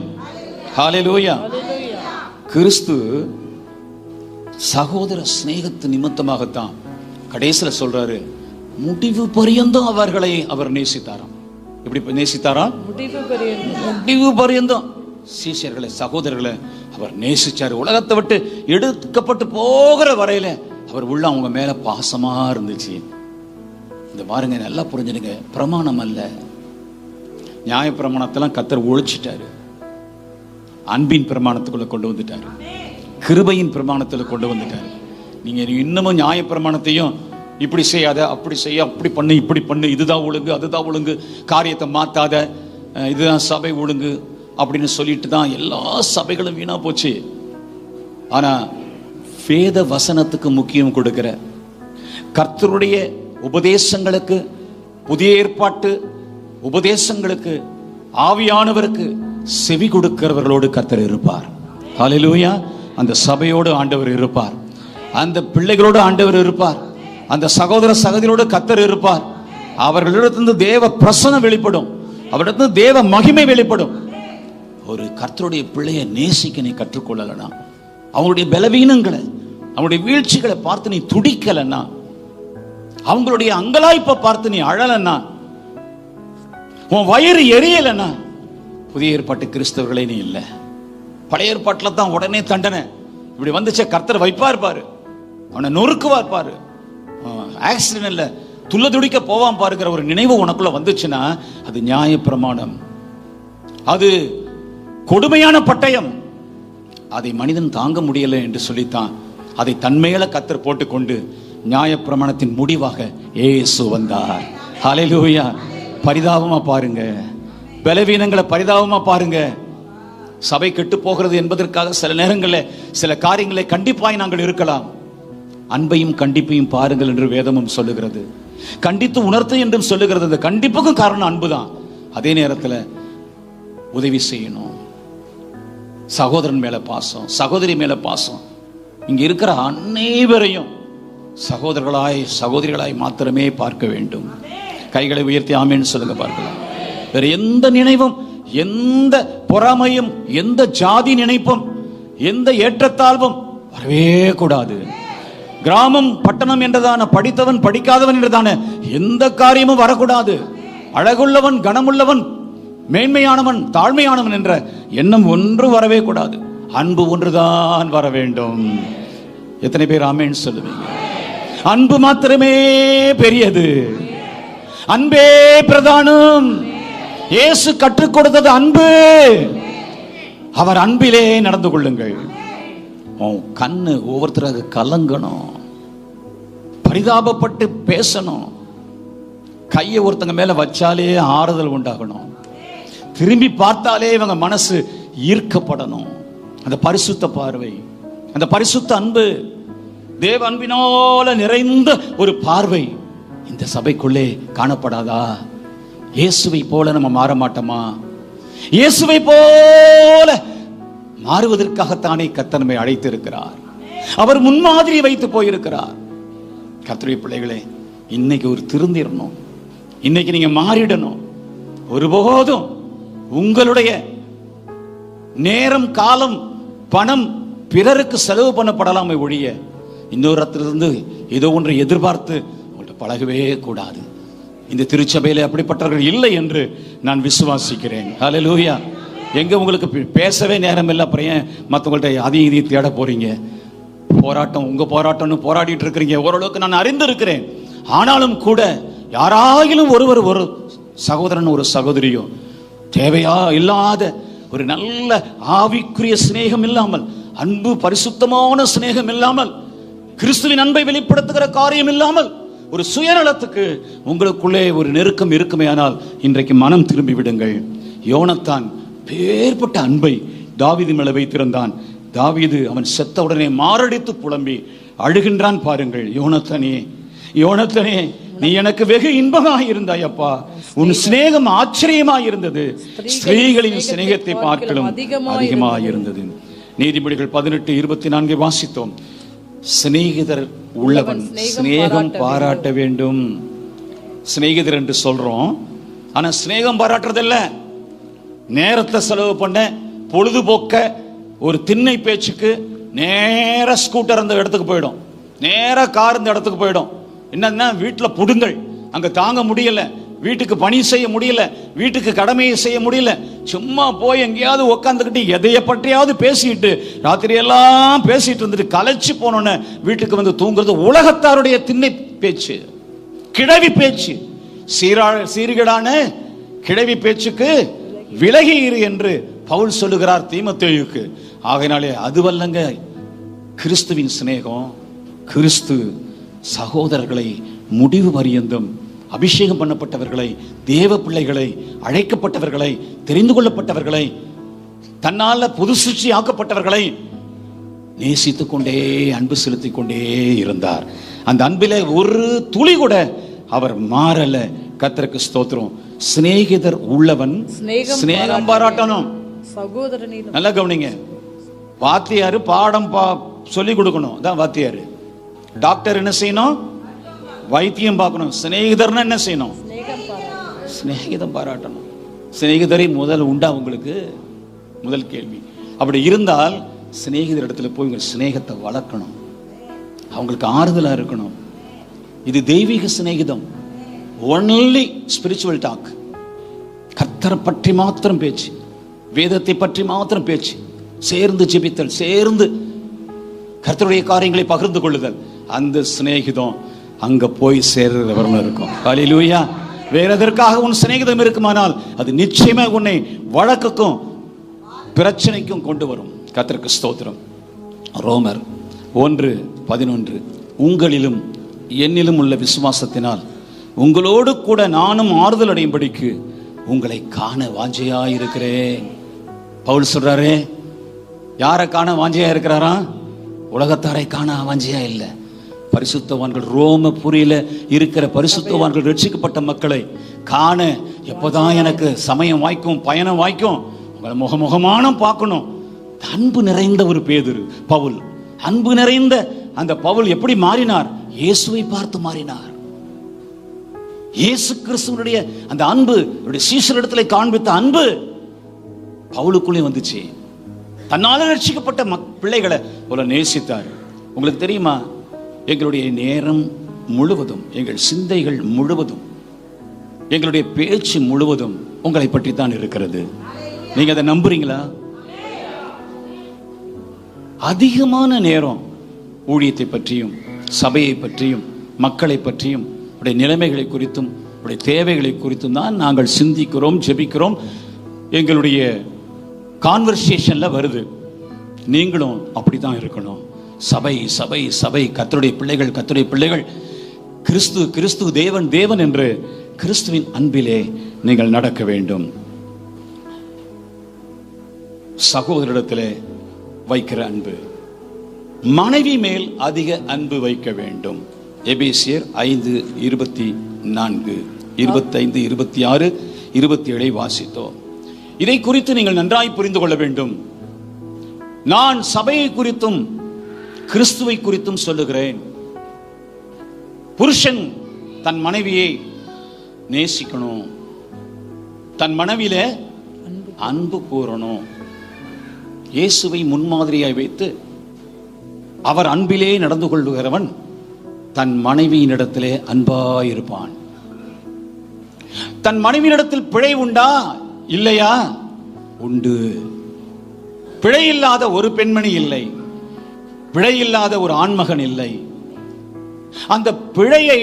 ஹல்லேலூயா. கிறிஸ்து சகோதர சிநேகத்து நிமித்தமாகத்தான் கடைசியில் சொல்றாரு, முடிவு பரியந்தம் அவர்களை அவர் நேசித்தாராம். எப்படி நேசித்தாராம்? முடிவு பரியந்தம் சீஷர்களை, சகோதரர்களை அவர் நேசிச்சாரு. உலகத்தை விட்டு எடுக்கப்பட்டு போகிற வரையில அவர் உள்ள அவங்க மேல பாசமா இருந்துச்சு. இந்த பாருங்க, நல்லா புரிஞ்சுடுங்க, பிரமாணம் அல்ல, நியாய பிரமாணத்தெல்லாம் கர்த்தர் ஒழிச்சிட்டாரு. அன்பின் பிரமாணத்துக்குள்ள கொண்டு வந்துட்டார், கிருபையின் பிரமாணத்துல கொண்டு வந்துட்டார். நீங்க இன்னமும் நியாய பிரமாணத்தையும் இப்படி செய்யாத, அப்படி செய்ய, அப்படி பண்ணு, இப்படி பண்ணு, இதுதான் ஒழுங்கு, அதுதான் ஒழுங்கு, காரியத்தை மாத்தாத, இதுதான் சபை ஒழுங்கு அப்படின்னு சொல்லிட்டு தான் எல்லா சபைகளும் வீணா போச்சு. ஆனா வேத வசனத்துக்கு முக்கியம் கொடுக்கிற, கர்த்தருடைய உபதேசங்களுக்கு, புதிய ஏற்பாட்டு உபதேசங்களுக்கு, ஆவியானவருக்கு செவி கொடுக்கிறவர்களோடு கர்த்தர் இருப்பார். ஹல்லேலூயா. அந்த சபையோடு ஆண்டவர் இருப்பார், அந்த பிள்ளைகளோடு ஆண்டவர் இருப்பார், அந்த சகோதர சகோதரியோடு கர்த்தர் இருப்பார். அவர்களிடத்திலிருந்து தேவ பிரசன்னம் வெளிப்படும், அவரிடத்திலிருந்து தேவ மகிமை வெளிப்படும். ஒரு கர்த்தருடைய பிள்ளையை நேசிக்க நீ கற்றுக்கொள்ளலனா, அவங்களுடைய பலவீனங்களை, அவங்களுடைய வீழ்ச்சிகளை பார்த்து நீ துடிக்கலன்னா, அவங்களுடைய அங்கலாய்ப்பை பார்த்து நீ அழலன்னா, உன் வயிறு எரியலன்னா, புதிய ஏற்பாட்டு கிறிஸ்தவர்களே நீ இல்லை. பழைய ஏற்பாட்டில் தான் உடனே தண்டனை இப்படி வந்துச்சே, கர்த்தர் வைப்பார் பாரு, அவனை நொறுக்குவார் பாரு, ஆக்சிடென்ட்ல துள்ள துடிக்க போவான் பாருங்கிற ஒரு நினைவு உனக்குள்ள வந்துச்சுன்னா அது நியாய பிரமாணம், அது கொடுமையான பட்டயம். அதை மனிதன் தாங்க முடியல என்று சொல்லித்தான் அதை தன்மையில கர்த்தர் போட்டுக்கொண்டு நியாய பிரமாணத்தின் முடிவாக இயேசு வந்தார். ஹல்லேலூயா. பரிதாபமா பாருங்க, பலவீனங்களை பரிதாபமா பாருங்க. சபை கெட்டு போகிறது என்பதற்காக சில நேரங்களில் சில காரியங்களை கண்டிப்பாய் நாங்கள் இருக்கலாம். அன்பையும் கண்டிப்பையும் பாருங்கள் என்று வேதமும் சொல்லுகிறது, கண்டித்து உணர்த்து என்றும் சொல்லுகிறது. அந்த கண்டிப்புக்கும் காரணம் அன்புதான். அதே நேரத்தில் உதவி செய்யணும், சகோதரன் மேல பாசம், சகோதரி மேல பாசம். இங்க இருக்கிற அனைவரையும் சகோதரர்களாய் சகோதரிகளாய் மாத்திரமே பார்க்க வேண்டும். கைகளை உயர்த்தி ஆமேன்னு சொல்லுங்க பார்க்கலாம். வேற எந்த நினைவும், எந்த பொறாமையும், எந்த ஜாதி நினைப்பும், எந்த ஏற்றத்தாழ்வும் வரவே கூடாது. கிராமம் பட்டணம் என்றதான, படித்தவன் படிக்காதவன் என்றதான எந்த காரியமும் வரக்கூடாது. அழகுள்ளவன் கனமுள்ளவன் மேன்மையானவன் தாழ்மையானவன் என்ற எண்ணம் ஒன்று வரவே கூடாது. அன்பு ஒன்றுதான் வர வேண்டும். எத்தனை பேர் ஆமேன்னு சொல்லுவீங்க? அன்பு மாத்திரமே பெரியது, அன்பே பிரதானம். இயேசு கற்றுக் கொடுத்தது அன்பு. அவர் அன்பிலே நடந்து கொள்ளுங்கள். கண்ணு ஒவ்வொருத்தராக கலங்கணும், பரிதாபப்பட்டு பேசணும், கையை ஒருத்தங்க மேல வச்சாலே ஆறுதல் உண்டாகணும், திரும்பி பார்த்தாலே இவங்க மனசு ஈர்க்கப்படணும். அந்த பரிசுத்த பார்வை, அந்த பரிசுத்த அன்பு, தேவ அன்பினால நிறைந்த ஒரு பார்வை இந்த சபைக்குள்ளே காணப்படாதா? இயேசுவை போல நம்ம மாற மாட்டோமா? இயேசுவை போல மாறுவதற்காகத்தானே கர்த்தர் நம்மை அழைத்திருக்கிறார். அவர் முன்மாதிரி வைத்து போயிருக்கிறார். கர்த்தருடைய பிள்ளைகளே, இன்னைக்கு ஒரு திருந்திரணும், இன்னைக்கு நீங்க மாறிடணும். ஒருபோதும் உங்களுடைய நேரம், காலம், பணம் பிறருக்கு செலவு பண்ணப்படலாமே ஒழிய இன்னொரு இடத்திலிருந்து ஏதோ ஒன்றை எதிர்பார்த்து உங்கள்கிட்ட பழகவே கூடாது. இந்த திருச்சபையில அப்படிப்பட்டவர்கள் இல்லை என்று நான் விசுவாசிக்கிறேன். ஹல்லேலூயா. எங்க உங்களுக்கு பேசவே நேரம் இல்லை, அப்புறம் ஏன் மற்றவங்கள்ட்ட அதையும் இதையும் தேட போறீங்க? போராட்டம் உங்க போராட்டம்னு போராடிட்டு இருக்கிறீங்க, ஓரளவுக்கு நான் அறிந்திருக்கிறேன். ஆனாலும் கூட யாராயிலும் ஒருவர், ஒரு சகோதரன் ஒரு சகோதரியோ தேவையா இல்லாத ஒரு நல்ல ஆவிக்குரிய சிநேகம் இல்லாமல், அன்பு பரிசுத்தமான சிநேகம் இல்லாமல், கிறிஸ்துவின் அன்பை வெளிப்படுத்துகிற காரியம் இல்லாமல் ஒரு சுயநலத்துக்கு உங்களுக்குள்ளே ஒரு நெருக்கம் இருக்குமே ஆனால் இன்றைக்கு மனம் திரும்பி விடுங்கள். யோனத்தான் பேர்பட்ட அன்பை தாவீது மேல வைத்திருந்தான். தாவீது அவன் செத்தவுடனே மாரடித்து புலம்பி அழுகின்றான் பாருங்கள். யோனத்தானே, யோனத்தானே, நீ எனக்கு வெகு இன்பமாக இருந்தாய் அப்பா, உன் சிநேகம் ஆச்சரியமாய் இருந்தது, ஸ்திரீகளின் சிநேகத்தை பார்க்கலும் அதிகமாக இருந்தது. நீதிமொழிகள் 18:24 வாசித்தோம். சிநேகிதர் உள்ளவன் சிநேகம் பாராட்ட வேண்டும். சிநேகிதர் என்று சொல்றோம், ஆனா சிநேகம் பாராட்டுறதில்ல. நேரத்தை செலவு பண்ண, பொழுதுபோக்க, ஒரு திண்ணை பேச்சுக்கு நேர ஸ்கூட்டர் அந்த இடத்துக்கு போயிடும், நேர கார் இந்த இடத்துக்கு போயிடும். என்னன்னா வீட்டில் புடுங்கள், அங்க தாங்க முடியல, வீட்டுக்கு பணி செய்ய முடியல, வீட்டுக்கு கடமையை செய்ய முடியல, சும்மா போய் எங்கேயாவது உட்காந்துக்கிட்டு எதைய பற்றியாவது பேசிட்டு ராத்திரி எல்லாம் பேசிட்டு இருந்துட்டு கலைச்சு போனோன்னு வீட்டுக்கு வந்து தூங்குறது உலகத்தாருடைய திண்ணை பேச்சு, கிழவி பேச்சு. சீர்கேடான கிழவி பேச்சுக்கு விலகி இரு என்று பவுல் சொல்லுகிறார் தீமோத்தேயுக்கு, ஆகையினாலே அதுவல்லங்க கிறிஸ்துவின் சிநேகம். கிறிஸ்து சகோதரர்களை முடிவு பரியந்தம், அபிஷேகம் பண்ணப்பட்டவர்களை, தேவ பிள்ளைகளை, அழைக்கப்பட்டவர்களை, தெரிந்து கொள்ளப்பட்டவர்களை, தன்னால புது சிருஷ்டி ஆக்கப்பட்டவர்களை நேசித்துக் கொண்டே அன்பு செலுத்திக் கொண்டே இருந்தார். அந்த அன்பிலே ஒரு துளி கூட அவர் மாறல. கர்த்தருக்கு ஸ்தோத்திரம். சிநேகிதர் உள்ளவன் சிநேகம் பாராட்டணும். சகோதரனிலும் நல்லா கவனிங்க. வாத்தியாரு பாடம் சொல்லி கொடுக்கணும், அதான் வாத்தியாரு. டாக்டர் என்ன செய்யணும்? வைத்தியம் பார்க்கணும். சிநேகிதர்னா என்ன செய்யணும்? சிநேகிதம் பாராட்டணும். சிநேகிதரை முதல் உண்டா உங்களுக்கு? முதல் கேள்வி. அப்படி இருந்தால் சிநேகிதர் இடத்துல போய் உங்க சிநேகத்தை வளர்க்கணும், அவங்களுக்கு ஆறுதலா இருக்கணும். இது தெய்வீக சிநேகிதம். Only spiritual talk. கர்த்தரை பற்றி மாத்திரம் பேச்சு, வேதத்தை பற்றி மாத்திரம் பேச்சு, சேர்ந்து ஜெபித்தல், சேர்ந்து கர்த்தருடைய காரியங்களை பகிர்ந்து கொள்ளுதல், அந்த சிநேகிதம் அங்க போய் சேர்றவர்கள் இருக்கும். ஹல்லேலூயா. வேற எதற்காக உன் சிநேகிதம் இருக்குமானால் அது நிச்சயமா உன்னை வழக்குக்கும் பிரச்சனைக்கும் கொண்டு வரும். கர்த்தருக்கு ஸ்தோத்திரம். ரோமர் 1:11 உங்களிலும் என்னிலும் உள்ள விசுவாசத்தினால் உங்களோடு கூட நானும் ஆறுதல் அடையும்படிக்கு உங்களை காண வாஞ்சையா இருக்கிறேன். பவுல் சொல்றாரே, யாரை காண வாஞ்சையா இருக்கிறாரா? உலகத்தாரை காண வாஞ்சையா இல்ல, பரிசுத்தவான்கள், ரோம புரியில இருக்கிற பரிசுத்தவான்கள், ரட்சிக்கப்பட்ட மக்களை காண எப்பதான் எனக்கு சமயம் வாய்க்கும், பயணம் வாய்க்கும், உங்களை முகமுகமானம் பார்க்கணும். அன்பு நிறைந்த ஒரு பேதுரு பவுல். அன்பு நிறைந்த அந்த பவுல் எப்படி மாறினார்? இயேசுவை பார்த்து மாறினார். இயேசு கிறிஸ்துவனுடைய அந்த அன்பு, சீஷரிடத்திலே காண்பித்த அன்பு பவுலுக்குள்ளே வந்துச்சு. தன்னால ரட்சிக்கப்பட்ட பிள்ளைகளை போல நேசித்தார். உங்களுக்கு தெரியுமா, எங்களுடைய நேரம் முழுவதும், எங்கள் சிந்தைகள் முழுவதும், எங்களுடைய பேச்சு முழுவதும் உங்களை பற்றி தான் இருக்கிறது. நீங்க அதை நம்புறீங்களா? அதிகமான நேரம் ஊழியத்தை பற்றியும், சபையை பற்றியும், மக்களை பற்றியும், உடைய நிலைமைகளை குறித்தும், உடைய தேவைகளை குறித்தும் தான் நாங்கள் சிந்திக்கிறோம், ஜெபிக்கிறோம். எங்களுடைய கான்வர்சேஷன்ல வருது. நீங்களும் அப்படிதான் இருக்கணும். சபை சபை சபை, கர்த்தருடைய பிள்ளைகள் கர்த்தருடைய பிள்ளைகள், கிறிஸ்து கிறிஸ்து, தேவன் தேவன் என்று கிறிஸ்துவின் அன்பிலே நீங்கள் நடக்க வேண்டும். சகோதரிடத்திலே வைக்கிற அன்பு, மனைவி மேல் அதிக அன்பு வைக்க வேண்டும். எபேசியர் 5:24, 25, 26, 27 வாசித்தோம். இதை குறித்து நீங்கள் நன்றாய் புரிந்து கொள்ள வேண்டும். நான் சபையை குறித்தும் கிறிஸ்துவை குறித்தும் சொல்லுகிறேன். புருஷன் தன் மனைவியை நேசிக்கணும், தன் மனைவியில அன்பு கூறணும். இயேசுவை முன்மாதிரியாய் வைத்து அவர் அன்பிலே நடந்து கொள்ளுகிறவன் தன் மனைவியினிடத்திலே அன்பாயிருப்பான். தன் மனைவியினிடத்தில் பிழை உண்டா? இல்லையா? உண்டு. பிழை இல்லாத ஒரு பெண்மணி இல்லை, பிழை இல்லாத ஒரு ஆண்மகன் இல்லை. அந்த பிழையை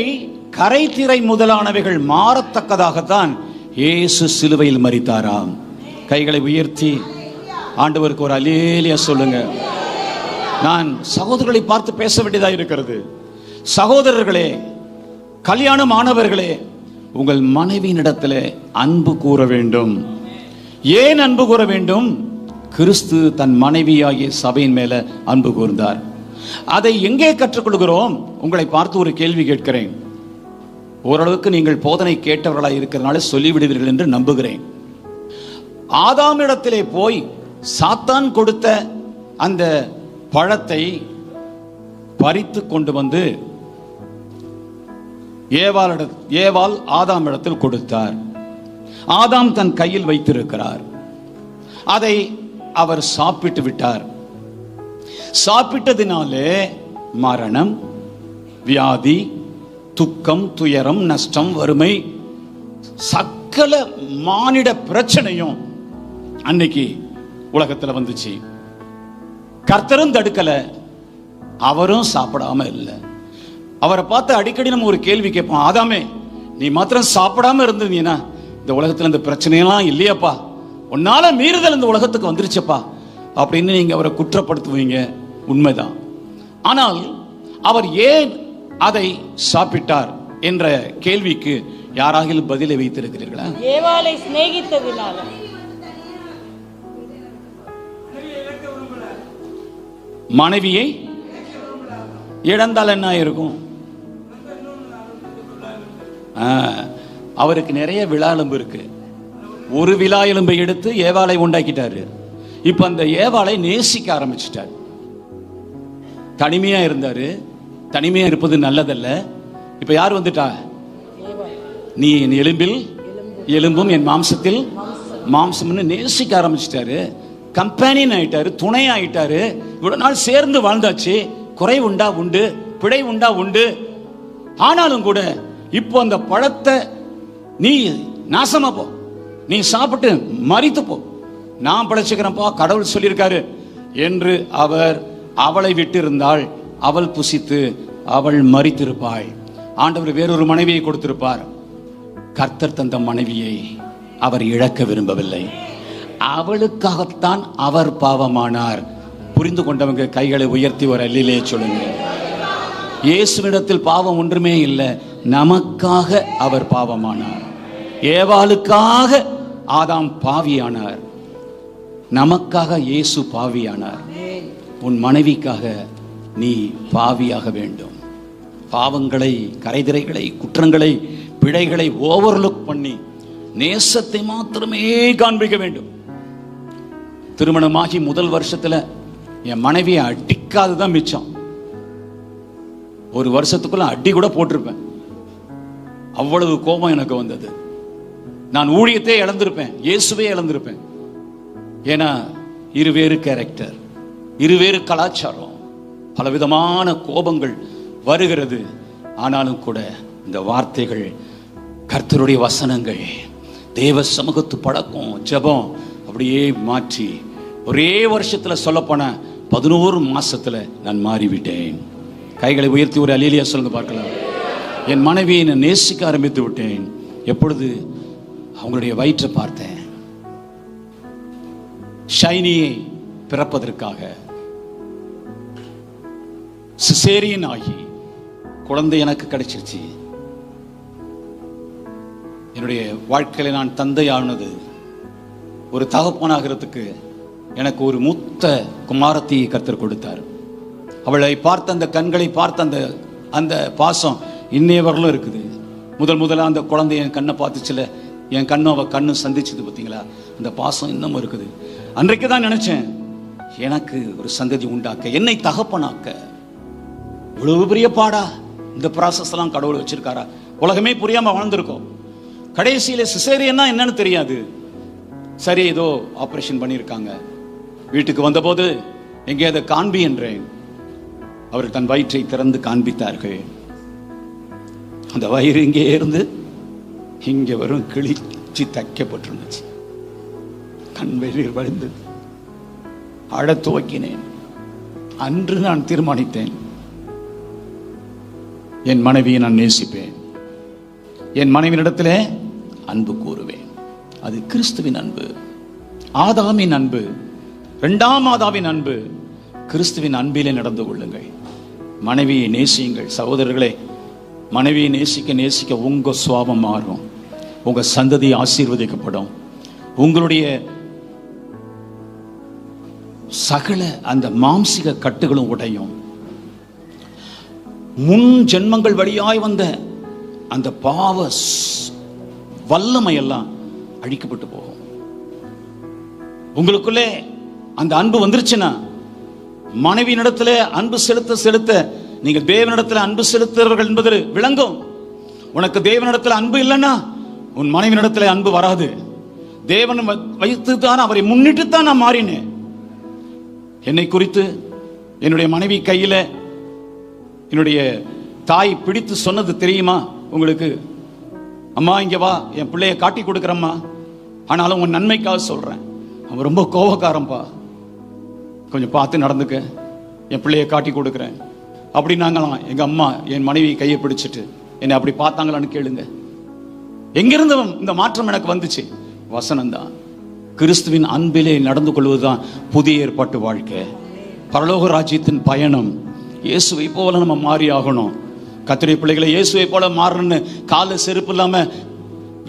கரைதிரை முதலானவைகள் மாறத்தக்கதாகத்தான் இயேசு சிலுவையில் மரித்தாராம். கைகளை உயர்த்தி ஆண்டவருக்கு ஒரு அல்லேலூயா சொல்லுங்க. நான் சகோதரர்களை பார்த்து பேச வேண்டியதாக இருக்கிறது. சகோதரர்களே, கல்யாணம் ஆனவர்களே, உங்கள் மனைவியினிடத்திலே அன்பு கூற வேண்டும். ஏன் அன்பு கூற வேண்டும்? கிறிஸ்து தன் மனைவியாகிய சபையின் மேல அன்பு கூர்ந்தார். அதை எங்கே கற்றுக்கொள்கிறோம்? உங்களை பார்த்து ஒரு கேள்வி கேட்கிறேன். ஓரளவுக்கு நீங்கள் போதனை கேட்டவர்களாக இருக்கிறதுனால சொல்லிவிடுவீர்கள் என்று நம்புகிறேன். ஆதாமிடத்திலே போய் சாத்தான் கொடுத்த அந்த பழத்தை பறித்து கொண்டு வந்து ஏவாள் ஆதாமிடத்தில் கொடுத்தார். ஆதாம் தன் கையில் வைத்திருக்கிறார். அதை அவர் சாப்பிட்டு விட்டார். சாப்பிட்டதினாலே மரணம், வியாதி, துக்கம், துயரம், நஷ்டம், வறுமை, சகல மானிட பிரச்சனையும் அன்னைக்கு உலகத்துல வந்துச்சு. கர்த்தரும் தடுக்கல, அவரும் சாப்பிடாம இல்லை. அவரை பார்த்து அடிக்கடி நம்ம ஒரு கேள்வி கேட்போம். ஆதாமே, நீ மாத்திரம் சாப்பிடாம இருந்தீங்கன்னா இந்த உலகத்துல இந்த பிரச்சனையெல்லாம் இல்லையாப்பா உன்னால மீறுதல் இந்த உலகத்துக்கு வந்துருச்சப்பா அப்படின்னு நீங்க அவரை குற்றப்படுத்துவீங்க, உண்மைதான். ஆனால் அவர் ஏன் அதை சாப்பிட்டார் என்ற கேள்விக்கு யாராகிலும் பதிலை வைத்திருக்கிறீர்களா? ஏவாளை சிநேகித்ததினால. மனைவியை இழந்தால் என்ன இருக்கும்? அவருக்கு நிறைய விழா எலும்பு இருக்கு. ஒரு விழா எலும்பை எடுத்து ஏவாளை உண்டாக்கிட்டாரு. இப்ப அந்த ஏவாளை நேசிக்க ஆரம்பிச்சிட்டார். தனிமையா இருந்தாரு. தனிமையா இருப்பது நல்லதல்ல. இப்ப யார் வந்துட்டா? நீ என் எலும்பில் எலும்பும் என் மாம்சத்தில் மாம்சம்னு நேசிக்க ஆரம்பிச்சிட்டாரு. கம்பெனியன் ஆயிட்டாரு, துணை ஆயிட்டாரு. இவ்வளவு நாள் சேர்ந்து வாழ்ந்தாச்சு. குறை உண்டா உண்டு, பிழை உண்டா உண்டு. ஆனாலும் கூட இப்போ அந்த பழத்தை நீ நாசமா போ, நீ சாப்பிட்டு மரித்து போ, நான் படைச்சுக்கிறேன்ப்பா கடவுள் சொல்லியிருக்காரு என்று அவர் அவளை விட்டிருந்தாள். அவள் புசித்து அவள் மரித்திருப்பாள். ஆண்டவர் வேறொரு மனைவியை கொடுத்திருப்பார். கர்த்தர் தந்த மனைவியை அவர் இழக்க விரும்பவில்லை. அவளுக்காகத்தான் அவர் பாவமானார். புரிந்து கொண்டவங்க கைகளை உயர்த்தி ஒரு அல்லிலே சொல்லுங்க. இயேசுவிடத்தில் பாவம் ஒன்றுமே இல்லை. நமக்காக அவர் பாவமானார். ஏவாளுக்காக ஆதாம் பாவியானார். நமக்காக இயேசு பாவியானார். உன் மனைவிக்காக நீ பாவியாக வேண்டும். பாவங்களை, கரைதிரைகளை, குற்றங்களை, பிழைகளை ஓவர்லுக் பண்ணி நேசத்தை மாத்திரமே காண்பிக்க வேண்டும். திருமணமாகி முதல் வருஷத்துல என் மனைவியை அடிக்காதுதான் மிச்சம். ஒரு வருஷத்துக்குள்ள அடி கூட போட்டிருப்பேன். அவ்வளவு கோபம் எனக்கு வந்தது. நான் ஊழியத்தை இழந்திருப்பேன், இயேசுவே இழந்திருப்பேன். ஏன்னா இருவேறு கேரக்டர், இருவேறு கலாச்சாரம், பலவிதமான கோபங்கள் வருகிறது. ஆனாலும் கூட இந்த வார்த்தைகள், கர்த்தருடைய வசனங்கள், தேவ சமூகத்து பழக்கம், ஜெபம் அப்படியே மாற்றி ஒரே வருஷத்துல சொல்லப்போன 11 மாசத்துல நான் மாறிவிட்டேன். கைகளை உயர்த்தி ஒரு அல்லேலூயா சொல்லுங்க பார்க்கலாம். என் மனைவியை நான் நேசிக்க ஆரம்பித்து விட்டேன். எப்பொழுது அவங்களுடைய வயிற்றை பார்த்தேன். ஷைனியை பிறப்பதற்காக சிசேரியன் ஆகி குழந்தை எனக்கு கிடைச்சிருச்சு. என்னுடைய வாழ்க்கையில நான் தந்தையானது, ஒரு தகப்பனாகிறதுக்கு எனக்கு ஒரு மூத்த குமாரத்தியை கர்த்தர் கொடுத்தார். அவளை பார்த்த அந்த கண்களை பார்த்த அந்த அந்த பாசம் இன்னைய வரலும் இருக்குது. முதல்ல அந்த குழந்தை என் கண்ணை பார்த்துச்சுல, என் கண்ணும் அவள் கண்ணும் சந்திச்சது பார்த்தீங்களா, அந்த பாசம் இன்னமும் இருக்குது. அன்றைக்கு தான் நினைச்சேன், எனக்கு ஒரு சந்ததி உண்டாக்க, என்னை தகப்பனாக்க. இவ்வளவு பெரிய பாடா இந்த ப்ராசஸ் எல்லாம் கடவுள் வச்சிருக்காரா? உலகமே புரியாம வாழ்ந்திருக்கோம். கடைசியில சிசேரியன்னா என்னன்னு தெரியாது. சரி, ஏதோ ஆபரேஷன் பண்ணியிருக்காங்க. வீட்டுக்கு வந்தபோது எங்கே அதை காண்பி என்றேன். அவர் தன் வயிற்றை திறந்து காண்பித்தார்கள். அந்த வயிறு இங்கே இருந்து இங்கே வரும் கிழிச்சு தைக்கப்பட்டிருந்துச்சு. கண் வெளியில் வழிந்து அழத் துவக்கினேன். அன்று நான் தீர்மானித்தேன், என் மனைவியை நான் நேசிப்பேன், என் மனைவியிடத்திலே அன்பு கூறுவேன். அது கிறிஸ்துவின் அன்பு, ஆதாமின் அன்பு, இரண்டாம் ஆதாமின் அன்பு. கிறிஸ்துவின் அன்பிலே நடந்து கொள்ளுங்கள். மனைவியை நேசியுங்கள். சகோதரர்களே, மனைவியை நேசிக்க நேசிக்க உங்க சுவாபம் மாறும், உங்க சந்ததி ஆசீர்வதிக்கப்படும், உங்களுடைய சகல அந்த மாம்சிக கட்டுகளும் உடையும். முன் ஜென்மங்கள் வழியாய் வந்த அந்த பாவ வல்லமையெல்லாம் அழிக்கப்பட்டு போகும். உங்களுக்குள்ளே அந்த அன்பு வந்துருச்சுன்னா, மனைவியினிடத்துல அன்பு செலுத்த செலுத்த நீங்க தேவனிடத்துல அன்பு செலுத்துறவர்கள் என்பது விளங்கும். உனக்கு தேவனிடத்துல அன்பு இல்லைன்னா உன் மனைவியினிடத்துல அன்பு வராது. தேவன் வைத்து தான், அவரை முன்னிட்டு தான் நான் மாறினேன். என்னை குறித்து என்னுடைய மனைவி கையில என்னுடைய தாய் பிடித்து சொன்னது தெரியுமா உங்களுக்கு? அம்மா இங்க வா, என் பிள்ளைய காட்டி கொடுக்குறம்மா, ஆனாலும் உன் நன்மைக்காக சொல்றேன், அவன் ரொம்ப கோபக்காரன்பா, கொஞ்சம் பார்த்து நடந்துக்க, என் பிள்ளைய காட்டி கொடுக்குறேன் அப்படின்னாங்களாம். எங்க அம்மா என் மனைவி கையை பிடிச்சிட்டு என்னை அப்படி பார்த்தாங்களான்னு கேளுங்க. எங்கிருந்து இந்த மாற்றம் எனக்கு வந்துச்சு? வசனம்தான். கிறிஸ்துவின் அன்பிலே நடந்து கொள்வதுதான் புதிய ஏற்பாட்டு வாழ்க்கை, பரலோக ராஜ்யத்தின் பயணம். இயேசுவை போல நம்ம மாறி ஆகணும். கர்த்தருடைய பிள்ளைகளை, இயேசுவை போல மாறணும்னு காலில் செருப்பு இல்லாம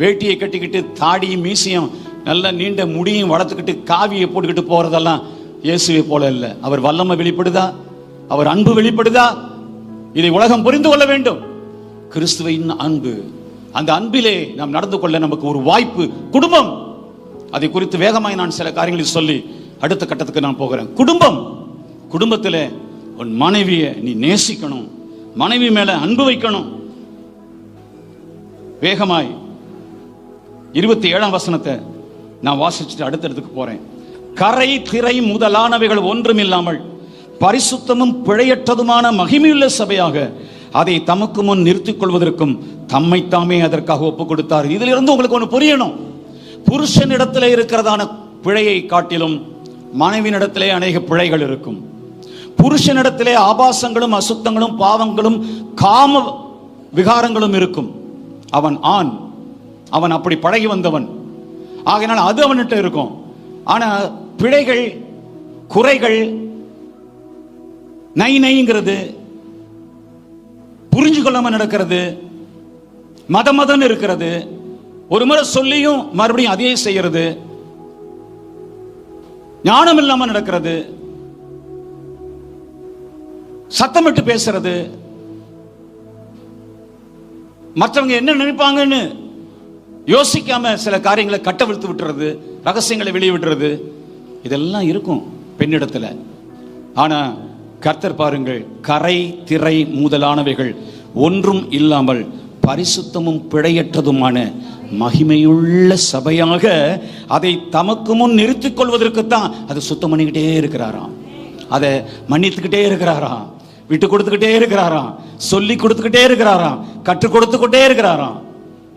வேட்டியை கட்டிக்கிட்டு தாடியும் மீசையும் நல்ல நீண்ட முடியும் வளர்த்துக்கிட்டு காவியை போட்டுக்கிட்டு போறதெல்லாம் இயேசுவை போல இல்லை. அவர் வல்லமை வெளிப்படுதா? அவர் அன்பு வெளிப்படுதா? இதை உலகம் புரிந்து கொள்ள வேண்டும். கிறிஸ்துவின் அன்பு, அந்த அன்பிலே நாம் நடந்து கொள்ள நமக்கு ஒரு வாய்ப்பு, குடும்பம். அதை குறித்து வேகமாய் நான் சில காரியங்களை சொல்லி அடுத்த கட்டத்துக்கு நான் போகிறேன். குடும்பம். குடும்பத்தில் உன் மனைவியை நீ நேசிக்கணும், மனைவி மேல அன்பு வைக்கணும். வேகமாய் 27ஆம் வசனத்தை நான் வாசிச்சுட்டு அடுத்தடுத்துக்கு போறேன். கரை திரை முதலானவைகள் ஒன்றும் இல்லாமல் பரிசுத்தமும் பிழையற்றதுமான மகிமையுள்ள சபையாக அதை தமக்கு முன் நிறுத்திக் கொள்வதற்கும் தம்மை தாமே அதற்காக ஒப்புக் கொடுத்தார். இதிலிருந்து உங்களுக்கு ஒன்று புரியணும். புருஷனிடத்திலே இருக்கிறதான பிழையை காட்டிலும் மனைவியிடத்திலே அநேக பிழைகள் இருக்கும். புருஷனிடத்திலே ஆபாசங்களும் அசுத்தங்களும் பாவங்களும் காம விகாரங்களும் இருக்கும். அவன் ஆண், அவன் அப்படி பழகி வந்தவன், ஆகையினால் அது அவன்கிட்ட இருக்கும். ஆனா பிழைகள், குறைகள், நை நைங்கிறது, புரிஞ்சு கொள்ளாம நடக்கிறது, மதம் இருக்கிறது, ஒரு முறை சொல்லியும் மறுபடியும் அதே செய்யறது, ஞானம் இல்லாம நடக்கிறது, சத்தமிட்டு பேசுறது, மற்றவங்க என்ன நினைப்பாங்கன்னு யோசிக்காம சில காரியங்களை கட்டவிழ்த்து விட்டுறது, ரகசியங்களை வெளியே விட்டுறது, இதெல்லாம் இருக்கும் பெண்ணிடத்துல. ஆனா கர்த்தர் பாருங்கள், கரை திரை முதலானவைகள் ஒன்றும் இல்லாமல் பரிசுத்தமும் பிழையற்றதுமான மகிமையுள்ள சபையாக அதை தமக்கு முன் நிறுத்திக் கொள்வதற்குத்தான் அதை சுத்தம் பண்ணிக்கிட்டே இருக்கிறாராம், அதை மன்னித்துக்கிட்டே இருக்கிறாராம், விட்டு கொடுத்துக்கிட்டே இருக்கிறாராம், சொல்லி கொடுத்துக்கிட்டே இருக்கிறாராம், கற்றுக் கொடுத்துக்கிட்டே இருக்கிறாராம்.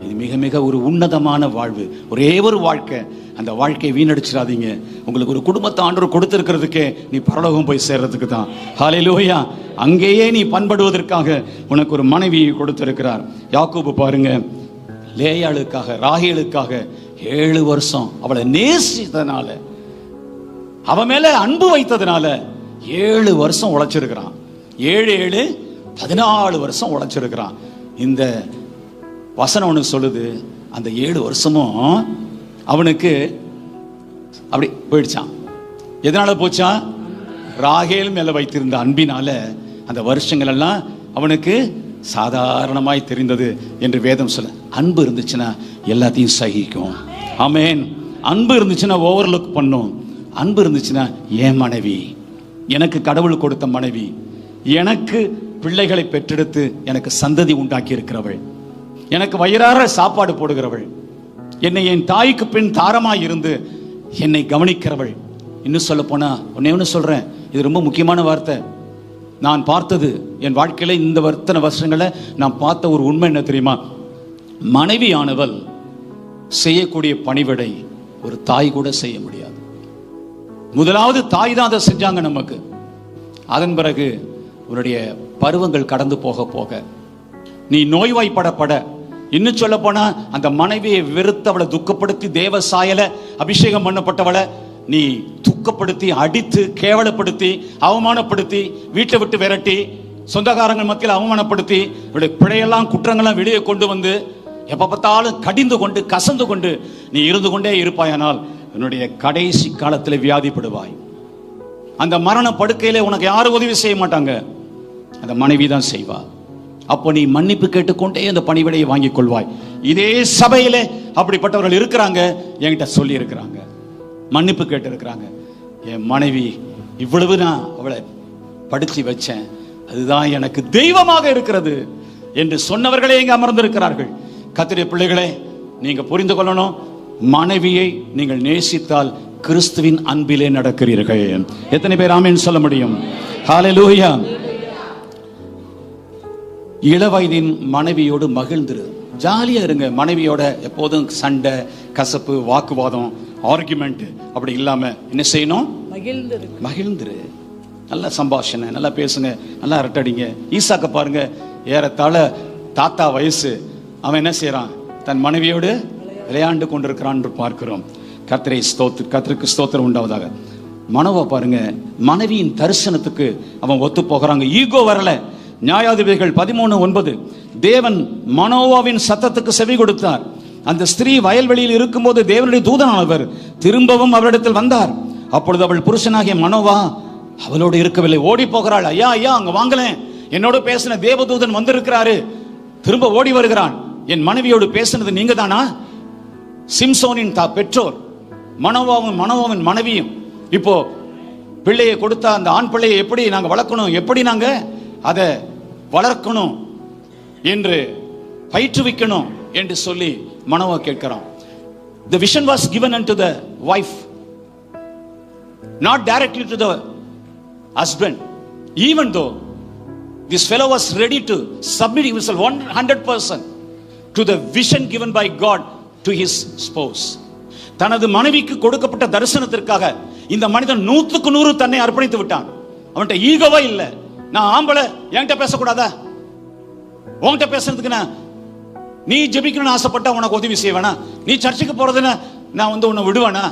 இது மிக மிக ஒரு உன்னதமான வாழ்வு, ஒரே ஒரு வாழ்க்கை. அந்த வாழ்க்கையை வீணடிச்சிடாதீங்க. உங்களுக்கு ஒரு குடும்பத்தை ஆண்டவர் கொடுத்திருக்கிறதுக்கே நீ பரலோகம் போய் சேர்றதுக்கு தான். ஹல்லேலூயா. அங்கேயே நீ பண்படுவதற்காக உனக்கு ஒரு மனைவியை கொடுத்திருக்கிறார். யாக்கோபு பாருங்க, லேயாளுக்காக, ராகேலுக்காக 7 வருஷம் அவளை நேசித்ததுனால, அவ மேல அன்பு வைத்ததுனால 7 வருஷம் உழைச்சிருக்கிறான். 7 7 14 வருஷம் உழைச்சிருக்கிறான். இந்த வசனம் ஒன்று சொல்லுது, அந்த 7 வருஷமும் அவனுக்கு அப்படி போயிடுச்சான். எதனால போச்சான்? ராகேல் மேல வைத்திருந்த அன்பினால அந்த வருஷங்கள் எல்லாம் அவனுக்கு சாதாரணமாய் தெரிந்தது என்று வேதம் சொல்ல. அன்பு இருந்துச்சுன்னா எல்லாத்தையும் சகிக்கும். ஆமென். அன்பு இருந்துச்சுன்னா ஓவர்லுக் பண்ணும். அன்பு இருந்துச்சுன்னா என் மனைவி, எனக்கு கடவுள் கொடுத்த மனைவி, எனக்கு பிள்ளைகளை பெற்றெடுத்து எனக்கு சந்ததி உண்டாக்கி இருக்கிறவள், எனக்கு வயிறார சாப்பாடு போடுகிறவள், என்னை என் தாய்க்கு பின் தாரமாய் இருந்து என்னை கவனிக்கிறவள். இன்னும் சொல்ல போனா ஒன்னு சொல்றேன், இது ரொம்ப முக்கியமான வார்த்தை. நான் பார்த்தது என் வாழ்க்கையில இந்த வர்த்தனை வருஷங்களை நான் பார்த்த ஒரு உண்மை என்ன தெரியுமா? மனைவியானவள் செய்யக்கூடிய பணிவிடை ஒரு தாய் கூட செய்ய முடியாது. முதலாவது தாய் தான் அதை செஞ்சாங்க நமக்கு. அதன் பிறகு உன்னுடைய பருவங்கள் கடந்து போக போக நீ நோய்வாய்ப்படப்பட, இன்னும் சொல்ல போனா அந்த மனைவியை வெறுத்து அவளை துக்கப்படுத்தி தேவ சாயல அபிஷேகம் பண்ணப்பட்டவளை நீ துக்கப்படுத்தி, அடித்து, கேவலப்படுத்தி, அவமானப்படுத்தி, வீட்டை விட்டு விரட்டி, சொந்தக்காரங்கள் மத்தியில் அவமானப்படுத்தி, இவளுடைய பிழையெல்லாம் குற்றங்கள்லாம் வெளியே கொண்டு வந்து எப்ப பார்த்தாலும் கடிந்து கொண்டு கசந்து கொண்டு நீ இருந்து கொண்டே இருப்பாயானால் உன்னுடைய கடைசி காலத்தில் வியாதிப்படுவாய். அந்த மரண படுக்கையில உனக்கு யாரும் உதவி செய்ய மாட்டாங்க, அந்த மனைவி தான் செய்வா. அப்போ நீ மன்னிப்பு கேட்டுக்கொண்டே அந்த பணிவிடையை வாங்கிக் கொள்வாய். இதே சபையில அப்படிப்பட்டவர்கள் இருக்கிறாங்க, என்கிட்ட சொல்லி இருக்கிறாங்க, மன்னிப்பு கேட்டு இருக்கிறாங்க. என் மனைவி இவ்வளவு நான் அவளை படிச்சு வச்சேன், அதுதான் எனக்கு தெய்வமாக இருக்கிறது என்று சொன்னவர்களே இங்க அமர்ந்திருக்கிறார்கள். கர்த்தருடைய பிள்ளைகளே, நீங்க புரிந்து கொள்ளணும், மனைவியை நீங்கள் நேசித்தால் கிறிஸ்துவின் அன்பிலே நடக்கிறீர்கள். எத்தனை பேர் ஆமென் சொல்ல முடியும்? ஹல்லேலூயா. இளவயதின் மனைவியோடு மகிழ்ந்துரு, ஜாலியா இருங்க. மனைவியோட எப்போதும் சண்டை, கசப்பு, வாக்குவாதம், ஆர்குமெண்ட் அப்படி இல்லாம என்ன செய்யணும்? மகிழ்ந்துரு. நல்ல சம்பாஷணை, நல்லா பேசுங்க, நல்லா அரட்டடிங்க. ஈசாக்க பாருங்க, ஏறத்தாழ தாத்தா வயசு, அவன் என்ன செய்யறான்? தன் மனைவியோடு விளையாண்டு கொண்டிருக்கிறான் என்று பார்க்கிறோம். கர்த்தருக்கு ஸ்தோத்திரம் உண்டாவதாக. மனோவா பாருங்க, மனைவியின் தரிசனத்துக்கு அவன் ஒத்து போகிறாங்க. ஈகோ வரல. நியாயாதிபதிகள் 13:9 தேவன் மனோவாவின் சத்தத்துக்கு செவி கொடுத்தார். அந்த ஸ்திரீ வயல்வெளியில் இருக்கும்போது தேவனுடைய தூதனானவர் திரும்பவும் அவரிடத்தில் வந்தார். அப்பொழுது அவள் புருஷனாகிய மனோவா அவளோடு இருக்கவில்லை, ஓடி போகிறாள். ஐயா ஐயா, அங்க வாங்கலேன், என்னோட பேசின தேவதூதன் வந்திருக்கிறாரு. திரும்ப ஓடி வருகிறான். என் மனைவியோடு பேசினது நீங்க தானா? சிம்சோனின் பெற்றோர் மனோவாவின் மனைவியும் இப்போ பிள்ளையை கொடுத்தா அந்த ஆண் பிள்ளையை எப்படி நாங்க வளர்க்கணும், எப்படி நாங்க அதை வளர்க்கணும் என்று பயிற்றுவிக்கணும் என்று சொல்லி மனோவா கேட்கிறான். The vision was given unto the wife, not directly to the husband, even though this fellow was ready to submit himself 100% to the vision given by God to his spouse. தனது மனைவிக்கு கொடுக்கப்பட்ட தரிசனத்திற்காக இந்த மனிதன் 100% தன்னை அர்ப்பணித்து விட்டான். அவன்கிட்ட ஈகோவே இல்லை. நான் ஆம்பளை, என்கிட்ட பேசக்கூடாதா? உன்கிட்ட பேசுறதுக்கு நீ ஜெபிக்கணும்னு ஆசைப்பட்டா உனக்கு உதவி செய்வேனா? நீ சர்ச்சுக்கு போறதுன்னு நான் உன்னை விடுவேனா?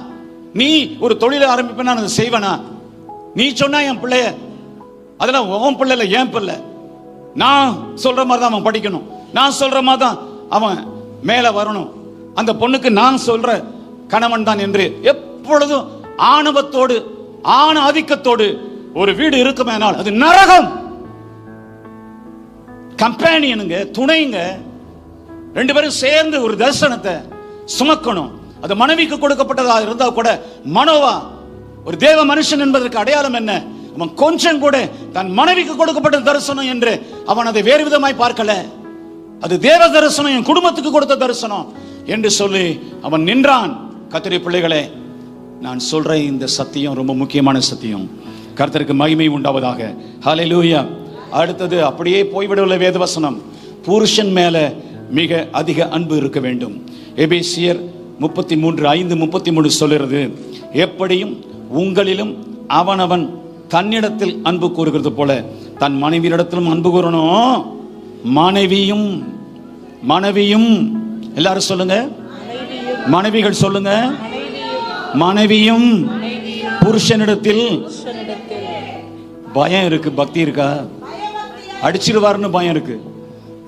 நீ ஒரு தொழிலை ஆரம்பிப்பேன்னா நான் செய்வேனா? நீ சொன்னா என் பிள்ளைய, அதெல்லாம் உன் பிள்ளை இல்லை, என் பிள்ளை. நான் சொல்ற மாதிரி தான் அவன் படிக்கணும், நான் சொல்ற மாதிரி தான் அவன் மேல வரணும், அந்த பொண்ணுக்கு நான் சொல்ற கணவன் தான் என்று எப்பொழுதும் ஆணவத்தோடு ஆண ஆதிக்கத்தோடு ஒரு வீடு இருக்குமேனால் அது நரகம். கம்பேனியனுங்க, துணைங்க, ரெண்டு பேரும் சேர்ந்து ஒரு தரிசனத்தை சுமக்கணும். அது மனைவிக்கு கொடுக்கப்பட்டதா இருந்தா கூட மனோவா ஒரு தேவ மனுஷன் என்பதற்கு அடையாளம் என்ன? அவன் கொஞ்சம் கூட தன் மனைவிக்கு கொடுக்கப்பட்ட தரிசனம் என்று அவன் அதை வேறு விதமாய் பார்க்கல. அது தேவ தரிசனம், என் குடும்பத்துக்கு கொடுத்த தரிசனம் என்று சொல்லி அவன் நின்றான். கர்த்தருடைய பிள்ளைகளே, நான் சொல்ற இந்த சத்தியம் ரொம்ப முக்கியமான சத்தியம். கர்த்தருக்கு மகிமை உண்டாவதாக. ஹல்லேலூயா. அடுத்தது அப்படியே போய்விடவில்லை வேதவசனம். புருஷன் மேல மிக அதிக அன்பு இருக்க வேண்டும். எபேசியர் 33:5-33 சொல்லுகிறது, எப்படியும் உங்களிலும் அவனவன் தன்னிடத்தில் அன்பு கூறுகிறது போல தன் மனைவியிடத்திலும் அன்பு கூறணும். மனைவியும் எல்லாரும் சொல்லுங்க, மனைவிகள் சொல்லுங்க, மனைவியும் புருஷனிடத்தில் பயம் இருக்கு. பக்தி இருக்கா? அடிச்சிடுவாருன்னு பயம் இருக்கு,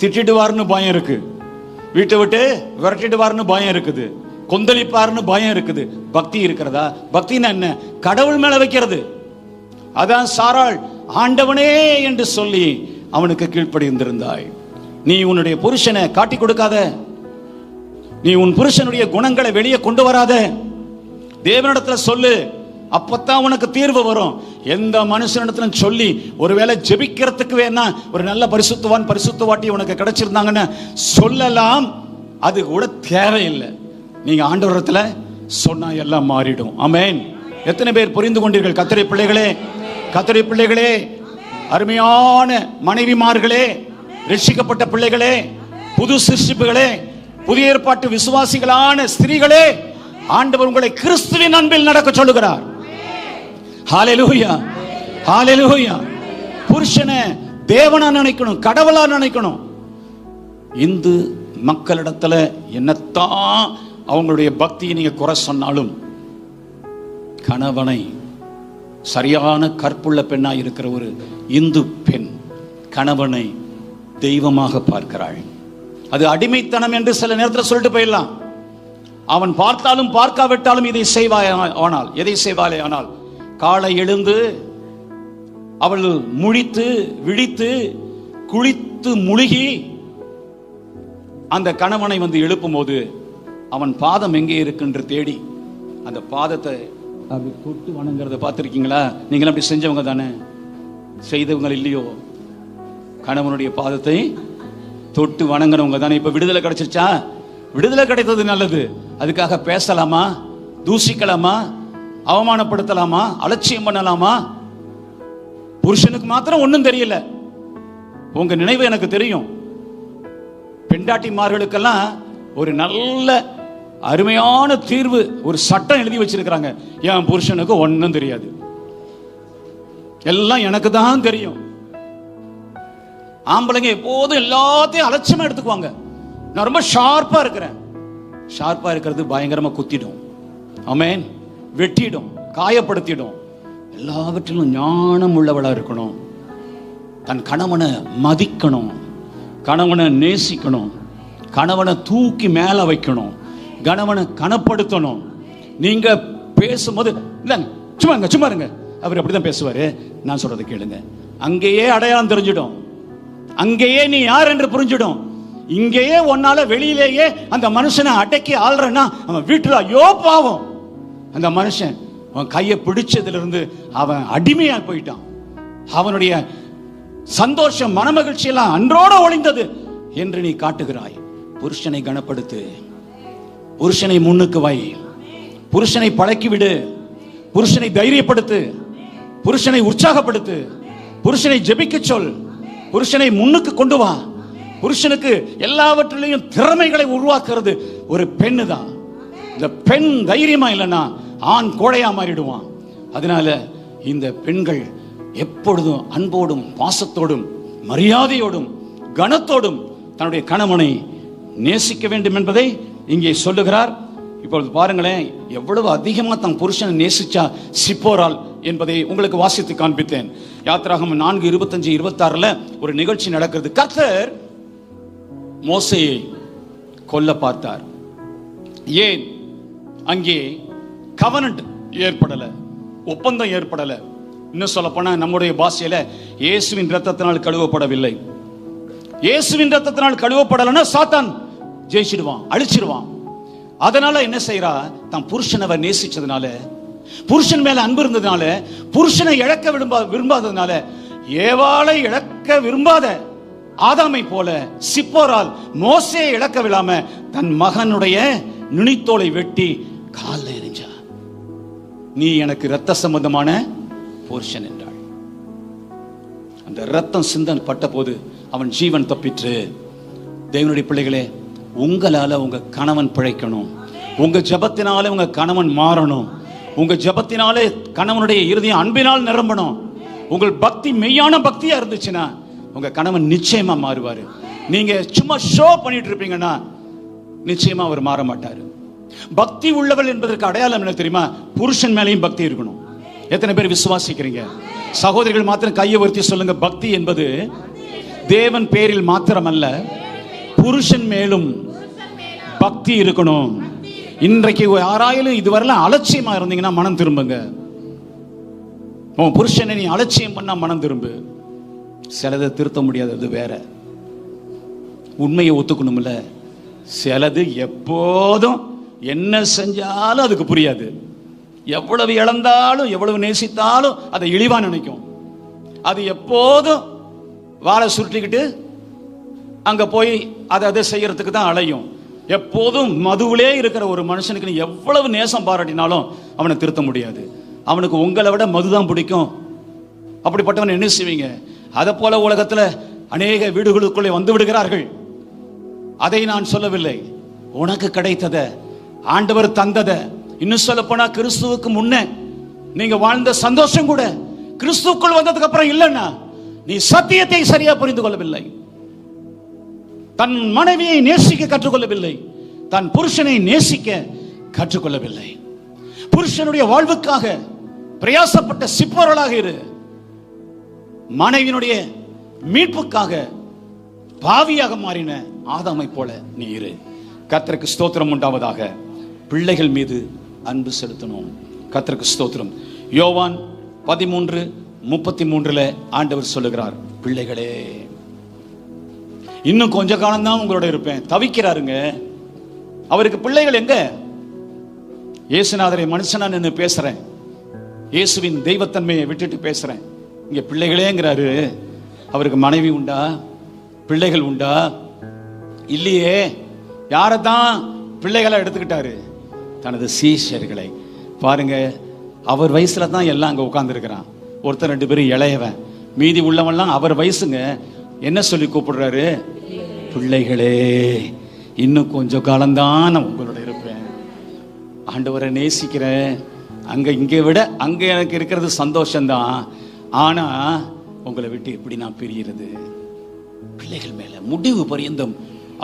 திட்டிடுவாருன்னு பயம் இருக்கு, வீட்டை விட்டு விரட்டிடுவாருன்னு பயம் இருக்குது, கொந்தளிப்பாருன்னு பயம் இருக்குது. பக்தி இருக்கிறதா? பக்தினா என்ன? கடவுள் மேல வைக்கிறது. அதான் சாராள் ஆண்டவனே என்று சொல்லி அவனுக்கு கீழ்ப்படிந்திருந்தாய். நீ உன்னுடைய புருஷனை காட்டி கொடுக்காத, நீ உன் புருஷனுடைய குணங்களை வெளியே கொண்டு வராத, தேவனிடத்துல சொல்லு, அப்பத்தான் உனக்கு தீர்வு வரும். எந்த மனுஷனிடத்துல சொல்லி ஒருவேளை ஜெபிக்கிறதுக்கு வேணா ஒரு நல்ல பரிசுத்தவாட்டி உனக்கு கிடைச்சிருந்தாங்கன்னு சொல்லலாம், அது கூட தேவையில்லை. நீங்க ஆண்டவரிடத்துல சொன்னா எல்லாம் மாறிடும். ஆமென். எத்தனை பேர் புரிந்து கொண்டீர்கள்? கர்த்தருடைய பிள்ளைகளே, அருமையான மனைவிமார்களே, ரட்சிக்கப்பட்ட பிள்ளைகளே, புது சிருஷ்டிப்புகளே, புதிய ஏற்பாட்டு விசுவாசிகளான ஸ்திரீகளே, ஆண்டவர் உங்களை கிறிஸ்துவின் அன்பில் நடக்க சொல்லுகிறார். ஹல்லேலூயா, ஹல்லேலூயா. புருஷனை தேவனா நினைக்கணும், கடவுளா நினைக்கணும். இந்து மக்களிடத்துல என்னத்தான் அவங்களுடைய பக்தியை நீங்க குறை சொன்னாலும் கணவனை சரியான கற்புள்ள பெண்ணா இருக்கிற ஒரு இந்து பெண் கணவனை தெய்வமாக பார்க்கிறாள். அது அடிமைத்தனம் என்று சில நேரத்தில் சொல்லிட்டு போயிடலாம். அவன் பார்த்தாலும் பார்க்காவிட்டாலும் இதை செய்வாயானால், எதை செய்வாளே ஆனால், காலை எழுந்து அவள் முழித்து விழித்து குளித்து முழுகி அந்த கணவனை வந்து எழுப்பும் போது அவன் பாதம் எங்கே இருக்குன்று தேடி அந்த பாதத்தை அப்படி தொட்டு வணங்குறத பார்த்துருக்கீங்களா? நீங்கள் அப்படி செஞ்சவங்க தானே? செய்தவங்க இல்லையோ? கணவனுடைய பாதத்தை தொட்டு வணங்குறவங்க தானே. இப்ப விடுதலை கிடைச்சிருச்சா? விடுதலை கிடைத்தது நல்லது. அதுக்காக பேசலாமா? தூசிக்கலாமா? அவமானப்படுத்தலாமா? அலட்சியம் பண்ணலாமா? புருஷனுக்கு மாத்திரம் ஒன்றும் தெரியல, உங்க நினைவு எனக்கு தெரியும். பெண்டாட்டிமார்களுக்கெல்லாம் ஒரு நல்ல அருமையான தீர்வு, ஒரு சட்டம் எழுதி வச்சிருக்கிறாங்க. என் புருஷனுக்கு ஒன்றும் தெரியாது, எல்லாம் எனக்கு தான் தெரியும். ஆம்பளைங்க எப்போதும் எல்லாத்தையும் அலட்சியமா எடுத்துக்குவாங்க. நான் ரொம்ப ஷார்ப்பா இருக்கிறேன். ஷார்ப்பா இருக்கிறது பயங்கரமா குத்திடும். ஆமென். வெட்டிடும், காயப்படுத்திடும். எல்லாவற்றிலும் ஞானம் உள்ளவளா இருக்கணும். தன் கணவனை மதிக்கணும், கணவனை நேசிக்கணும், கணவனை தூக்கி மேல வைக்கணும், கணவனை கனப்படுத்தணும். நீங்க பேசும்போது இல்லைங்க சும்மா இருங்க, அவர் அப்படிதான் பேசுவாரு, நான் சொல்றதை கேளுங்க. அங்கேயே அடையாளம் தெரிஞ்சிடும், அங்கேயே நீ யார் என்று புரிஞ்சிடும். இங்கேயே ஒன்னால வெளியிலேயே அந்த மனுஷனை அடக்கி ஆள்றன்னா அவன் வீட்டுல ஐயோ பாவம், அந்த மனுஷன் அவன் கையை பிடிச்சதுல இருந்து அவன் அடிமையா போயிட்டான். அவனுடைய சந்தோஷம், மனமகிழ்ச்சி எல்லாம் அன்றோட ஒளிந்தது என்று நீ காட்டுகிறாய். புருஷனை கனப்படுத்து, புருஷனை முன்னுக்கு வை, புருஷனை பழக்கி விடு, புருஷனை தைரியப்படுத்து, புருஷனை உற்சாகப்படுத்து, புருஷனை ஜெபிக்க சொல், புருஷனை முன்னுக்கு கொண்டு வா. புருஷனுக்கு எல்லாவற்றிலையும் திறமைகளை உருவாக்குறது ஒரு பெண்ணு தான். இந்த பெண் தைரியமா இல்லைன்னா ஆண் கோழையா மாறிடுவான். அதனால இந்த பெண்கள் எப்பொழுதும் அன்போடும் பாசத்தோடும் மரியாதையோடும் கனத்தோடும் தன்னுடைய கணவனை நேசிக்க வேண்டும் என்பதை இங்கே சொல்லுகிறார். இப்பொழுது பாருங்களேன், எவ்வளவு அதிகமா தன் புருஷனை நேசிச்சா சிப்போரால் என்பதை உங்களுக்கு வாசித்து காண்பித்தேன். யாத்திராகமம் 4:25-26 ஒரு நிகழ்ச்சி நடக்கிறது. கர்த்தர் மோசேயை கொல்ல பார்த்தார். ஏன்? அங்கே கவனன்ட் ஏற்படல, ஒப்பந்தம் ஏற்படல. இன்னும் சொல்ல போனா நம்முடைய பாஷையில இயேசுவின் இரத்தத்தினால் கழுவப்படவில்லை. இயேசுவின் இரத்தத்தினால் கழுவப்படலைன்னா சாத்தான் ஜெயிச்சிடுவான், அழிச்சிடுவான். அதனால என்ன செய்யறா, தன் புருஷனை அவர் நேசிச்சதுனால, புருஷன் மேல அன்பு இருந்ததுனால, புருஷனை இழக்க விரும்பாததுனால, ஏவாளை இழக்க விரும்பாத ஆதாமை போல சிப்போரால் மோசே இழக்க விடாம தன் மகனுடைய நுனித்தோலை வெட்டி காலில் எறிஞ்சா. நீ எனக்கு இரத்த சம்பந்தமான புருஷன் என்றாள். அந்த இரத்தம் சிந்தன் பட்ட போது அவன் ஜீவன் தப்பிற்று. தேவனுடைய பிள்ளைகளே, உங்களால உங்க கணவன் பிழைக்கணும், உங்க ஜெபத்தினால உங்க கணவன் மாறணும், உங்க ஜெபத்தினாலே கணவனுடைய இருதயம் அன்பினால் நிரம்பணும். உங்கள் பக்தி மெய்யான பக்தியா இருந்துச்சுன்னா உங்க கணவன் நிச்சயமா மாறுவாரு. நீங்க சும்மா ஷோ பண்ணிட்டு இருப்பீங்கன்னா நிச்சயமா அவர் மாற மாட்டாரு. பக்தி உள்ளவள் என்பதற்கு அடையாளம் என்ன தெரியுமா? புருஷன் மேலேயும் பக்தி இருக்கணும். எத்தனை பேர் விசுவாசிக்கிறீங்க? சகோதரிகள் மாத்திரம் கையை உயர்த்தி சொல்லுங்க. பக்தி என்பது தேவன் பேரில் மாத்திரமல்ல, புருஷன் மேலும் பக்தி இருக்கணும். இன்றைக்கு யாராயிலும் இதுவரையிலும் அலட்சியமா இருந்தீங்கன்னா மனம் திரும்புங்க. உன் புருஷனை நீ அலட்சியம் பண்ணா மனம் திரும்பு. சிலதை திருத்த முடியாது, அது வேற. உண்மையை ஒத்துக்கணும்ல. சிலது எப்போதும் என்ன செஞ்சாலும் அதுக்கு புரியாது. எவ்வளவு இழந்தாலும் எவ்வளவு நேசித்தாலும் அதை இழிவா நினைக்கும். அது எப்போதும் வாழை சுருட்டிக்கிட்டு அங்க போய் அதை செய்யறதுக்கு தான் அலையும். எப்போதும் மதுவிலே இருக்கிற ஒரு மனுஷனுக்கு நீ எவ்வளவு நேசம் பாராட்டினாலும் அவனை திருத்த முடியாது. அவனுக்கு உங்களை விட மதுதான் பிடிக்கும். அப்படிப்பட்டவன் என்ன செய்வீங்க? அதை போல உலகத்துல அநேக வீடுகளுக்குள்ளே வந்து விடுகிறார்கள். அதை நான் சொல்லவில்லை. உனக்கு கிடைத்தத, ஆண்டவர் தந்தத, இன்னும் சொல்ல போனா கிறிஸ்துவுக்கு முன்ன நீங்க வாழ்ந்த சந்தோஷம் கூட கிறிஸ்துவுக்குள் வந்ததுக்கு அப்புறம் இல்லைன்னா நீ சத்தியத்தை சரியா புரிந்து கொள்ளவில்லை, தன் மனைவியை நேசிக்க கற்றுக்கொள்ளவில்லை, தன் புருஷனை நேசிக்க கற்றுக்கொள்ளவில்லை. புருஷனுடைய வாழ்வுக்காக பிரயாசப்பட்ட சிப்போரலாக இரு. மனைவியினுடைய மீட்புக்காக பாவியாக மாறின ஆதாமை போல நீ இரு. கர்த்தருக்கு ஸ்தோத்திரம் உண்டாவதாக. பிள்ளைகள் மீது அன்பு செலுத்தணும். கர்த்தருக்கு ஸ்தோத்திரம். யோவான் 13:33 ஆண்டவர் சொல்லுகிறார், பிள்ளைகளே இன்னும் கொஞ்ச காலம் தான் உங்களோட இருப்பேன். தவிக்கிறாருங்க. அவருக்கு பிள்ளைகள் எங்க? இயேசுநாதரை மனுஷனா நின்று பேசுறேன், இயேசுவின் தெய்வத்தன்மையை விட்டுட்டு பேசுறேன். இங்க பிள்ளைகளேங்கிறாரு. அவருக்கு மனைவி உண்டா? பிள்ளைகள் உண்டா? இல்லையே. யாரைத்தான் பிள்ளைகளை எடுத்துக்கிட்டாரு? தனது சீஷர்களை. பாருங்க, அவர் வயசுல தான் எல்லாம் அங்க உட்கார்ந்து இருக்கிறான். ஒருத்தர் 2 பேரும் இளையவன், மீதி உள்ளவன்லாம் அவர் வயசுங்க. என்ன சொல்லி கூப்பிடுறாரு? பிள்ளைகளே இன்னும் கொஞ்சம் காலம்தான் நான் உங்களோட இருப்பேன். ஆண்டவரை நேசிக்கிறேன். அங்க இங்கே விட அங்க எனக்கு இருக்கிறது சந்தோஷம்தான். ஆனா உங்களை விட்டு எப்படி நான் பிரிகிறது? பிள்ளைகள் மேல முடிவு பரியந்தம்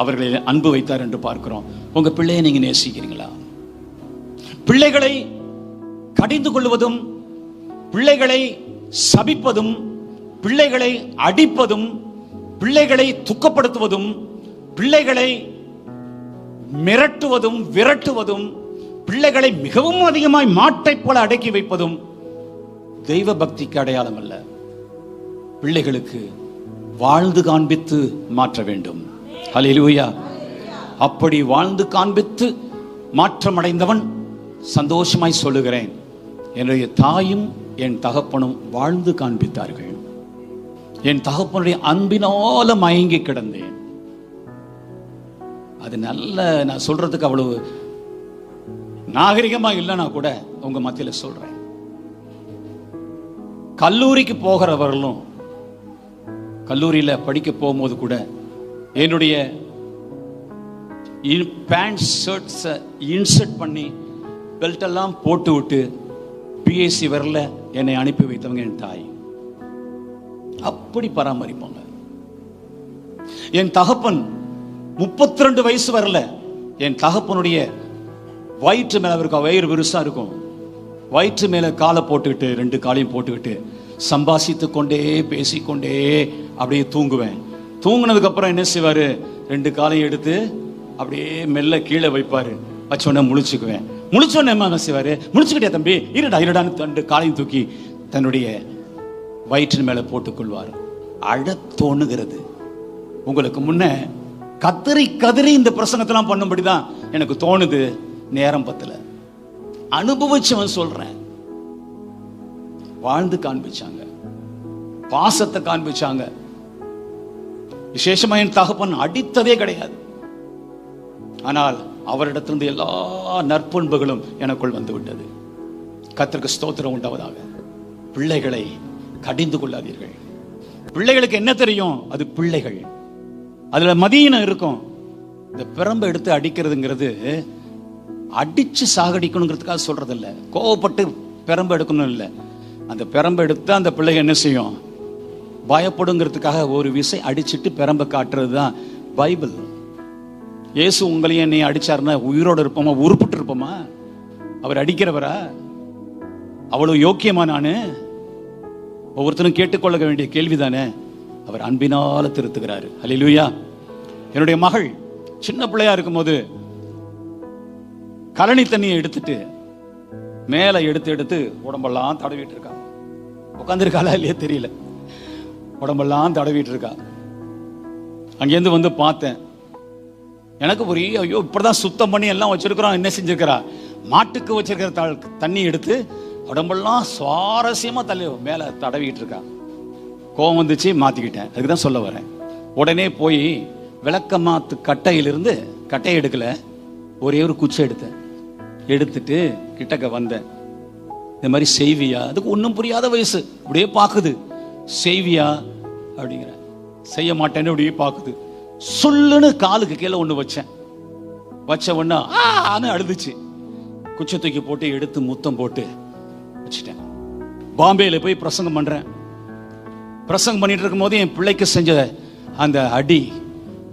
அவர்களை அன்பு வைத்தார் என்று பார்க்கிறோம். உங்க பிள்ளையை நீங்க நேசிக்கிறீங்களா? பிள்ளைகளை கடிந்து கொள்வதும், பிள்ளைகளை சபிப்பதும், பிள்ளைகளை அடிப்பதும், பிள்ளைகளை துக்கப்படுத்துவதும், பிள்ளைகளை மிரட்டுவதும் விரட்டுவதும், பிள்ளைகளை மிகவும் அதிகமாய் மாட்டை போல அடக்கி வைப்பதும் தெய்வ பக்திக்கு அடையாளம் அல்ல. பிள்ளைகளுக்கு வாழ்ந்து காண்பித்து மாற்ற வேண்டும். ஹல்லேலூயா. அப்படி வாழ்ந்து காண்பித்து மாற்றமடைந்தவன் சந்தோஷமாய் சொல்லுகிறேன், என்னுடைய தாயும் என் தகப்பனும் வாழ்ந்து காண்பித்தார்கள். என் தகப்பனுடைய அன்பினால மயங்கி கிடந்தேன். அது நல்ல, நான் சொல்றதுக்கு அவ்வளவு நாகரிகமா இல்லைன்னா கூட உங்க மத்தியில சொல்றேன். கல்லூரிக்கு போகிறவர்களும், கல்லூரியில படிக்க போகும்போது கூட என்னுடைய பேண்ட் ஷர்ட்ஸை இன்சர்ட் பண்ணி பெல்ட் எல்லாம் போட்டு விட்டு பிஎஸ்சி வரல என்னை அனுப்பி வைத்தவங்க என் தாய். அப்படி பராமரிப்பாங்க. என் தகப்பன் 32 வயசு வரல, என் தகப்பனுடைய வயிற்று மேல, அவருக்கு வயிறு பெருசா இருக்கும், வயிற்று மேல காலை போட்டுக்கிட்டு 2 காலையும் போட்டுக்கிட்டு சம்பாசித்து கொண்டே பேசிக்கொண்டே அப்படியே தூங்குவேன். தூங்குனதுக்கு அப்புறம் என்ன செய்வாரு, 2 காலையும் எடுத்து அப்படியே மெல்ல கீழே வைப்பாரு. வச்சோடனே முழிச்சுக்குவேன். முழிச்சோடனே என்ன செய்வாரு, முழிச்சுக்கிட்டே தம்பி இருடான்னு 2 காலையும் தூக்கி தன்னுடைய வயிற்றின் மேல போட்டுக் கொள்வார். அழ தோணுகிறது. உங்களுக்கு முன்ன கதறி கதறி இந்த பிரசங்கத்தெல்லாம் பண்ணும்படிதான் எனக்கு தோணுது. நேரம் பத்தல. அனுபவிச்சவன் சொல்றேன். வாழ்ந்து காண்பிச்சாங்க, பாசத்தை காண்பிச்சாங்க. விசேஷமா என் தகப்பன் அடித்ததே கிடையாது. ஆனால் அவரிடத்திலிருந்து எல்லா நற்பண்புகளும் எனக்குள் வந்து விட்டது. கர்த்தருக்கு ஸ்தோத்திரம் உண்டாவதாக. பிள்ளைகளை கடிந்து கொள்ளாதீர்கள். பிள்ளைகளுக்கு என்ன தெரியும், அது பிள்ளைகள். அதுல மதியினம் இருக்கும். இந்த பிரம்பை எடுத்து அடிக்கிறதுங்கிறது அடிச்சு சாகடிக்கணுங்கிறதுக்காக சொல்றது இல்லை. கோவப்பட்டு பிரம்பை எடுக்கணும் இல்லை. அந்த பிரம்பை எடுத்து அந்த பிள்ளைங்க என்ன செய்யும், பயப்படுங்கிறதுக்காக ஒரு விசை அடிச்சுட்டு பிரம்பை காட்டுறது தான் பைபிள். இயேசு உங்களையும் என்னை அடிச்சாருன்னா உயிரோடு இருப்போமா, உருப்பிட்டு இருப்போமா? அவர் அடிக்கிறவரா? அவ்வளவு யோக்கியமா? நானு ஒவ்வொருத்தரும் கேட்டுக்கொள்ள வேண்டிய கேள்விதானே. அவர் அன்பினால திருத்துகிறாரு. ஹல்லேலூயா. என்னுடைய மகள் சின்ன பிள்ளையா இருக்கும்போது கழனி தண்ணியை எடுத்துட்டு மேல எடுத்து உடம்பெல்லாம் தடவிட்டு இருக்கா. உட்காந்துருக்காளா இல்லையே தெரியல. உடம்பெல்லாம் தடவிட்டு இருக்கா. அங்கேருந்து வந்து பார்த்தேன். எனக்கு ஒரு ஐயோ, இப்படிதான் சுத்தம் பண்ணி எல்லாம் வச்சிருக்கிறோம். என்ன செஞ்சிருக்கிறா, மாட்டுக்கு வச்சிருக்கிற தண்ணி எடுத்து உடம்பெல்லாம் சுவாரஸ்யமா தள்ளி மேல தடவிட்டு இருக்கா. கோவம் வந்துச்சு, மாத்திக்கிட்டேன். அதுக்குதான் சொல்ல வரேன். உடனே போய் விளக்கமாத்து கட்டையிலிருந்து, கட்டையை எடுக்கல, ஒரே ஒரு குச்சை எடுத்துட்டு கிட்டக்க வந்தேன். இந்த மாதிரி செய்வியா? அதுக்கு ஒன்றும் புரியாத வயசு. அப்படியே பாக்குது. செய்வியா அப்படிங்கிற. செய்ய மாட்டேன்னு அப்படியே பாக்குது. சொல்லுன்னு காலுக்கு கீழே ஒண்ணு வச்ச ஒண்ணு ஆன்னு அழுதுச்சு. குச்சை தூக்கி போட்டு எடுத்து முத்தம் போட்டு வச்சுட்டேன். பாம்பேல போய் பிரசங்கம் பண்றேன். பிரசங்கம் பண்ணிட்டு இருக்கும் போது என் பிள்ளைக்கு செஞ்ச அந்த அடி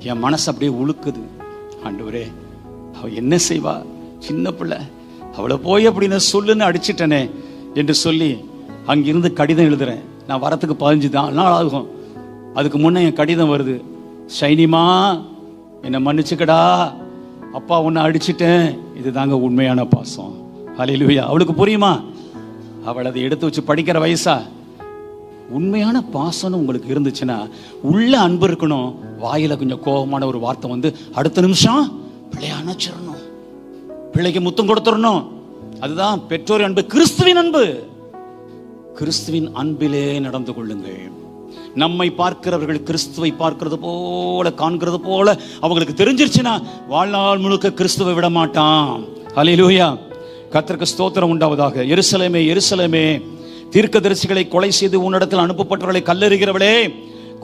என் மனசு அப்படியே உழுக்குது. ஆண்டவரே, அவ என்ன செய்வா, சின்ன பிள்ளை, அவளை போய் அப்படின்னு சொல்லுன்னு அடிச்சிட்டனே என்று சொல்லி அங்கிருந்து கடிதம் எழுதுறேன். நான் வரத்துக்கு 15 நாள் ஆகும். அதுக்கு முன்ன என் கடிதம் வருது. ஷைனிமா, என்னை மன்னிச்சுக்கடா, அப்பா உன்னை அடிச்சிட்டேன். இதுதாங்க உண்மையான பாசம். ஹல்லேலூயா. அவளுக்கு புரியுமா? அவள் அதை எடுத்து வச்சு படிக்கிற வயசா? உண்மையான பாசம் உங்களுக்கு இருந்துச்சுன்னா உள்ள அன்பு இருக்கணும். வாயில கொஞ்சம் கோபமான ஒரு வார்த்தை வந்து அடுத்த நிமிஷம் பிள்ளைய அணைச்சிடணும், பிள்ளைக்கு முத்தம் கொடுத்துடணும். அதுதான் பெற்றோர் அன்பு, கிறிஸ்துவின் அன்பு. கிறிஸ்துவின் அன்பிலே நடந்து கொள்ளுங்கள். நம்மை பார்க்கிறவர்கள் கிறிஸ்துவை பார்க்கிறது போல, காண்கிறது போல அவங்களுக்கு தெரிஞ்சிருச்சுன்னா வாழ்நாள் முழுக்க கிறிஸ்துவை விட மாட்டான். ஹல்லேலூயா. கர்த்தருக்கு ஸ்தோத்திரம் உண்டாவதாக. எருசலேமே, எருசலேமே, தீர்க்கதரிசிகளை கொலை செய்து உன்னிடத்தில் அனுப்பப்பட்டவர்களை கல்லெறிகிறவளே,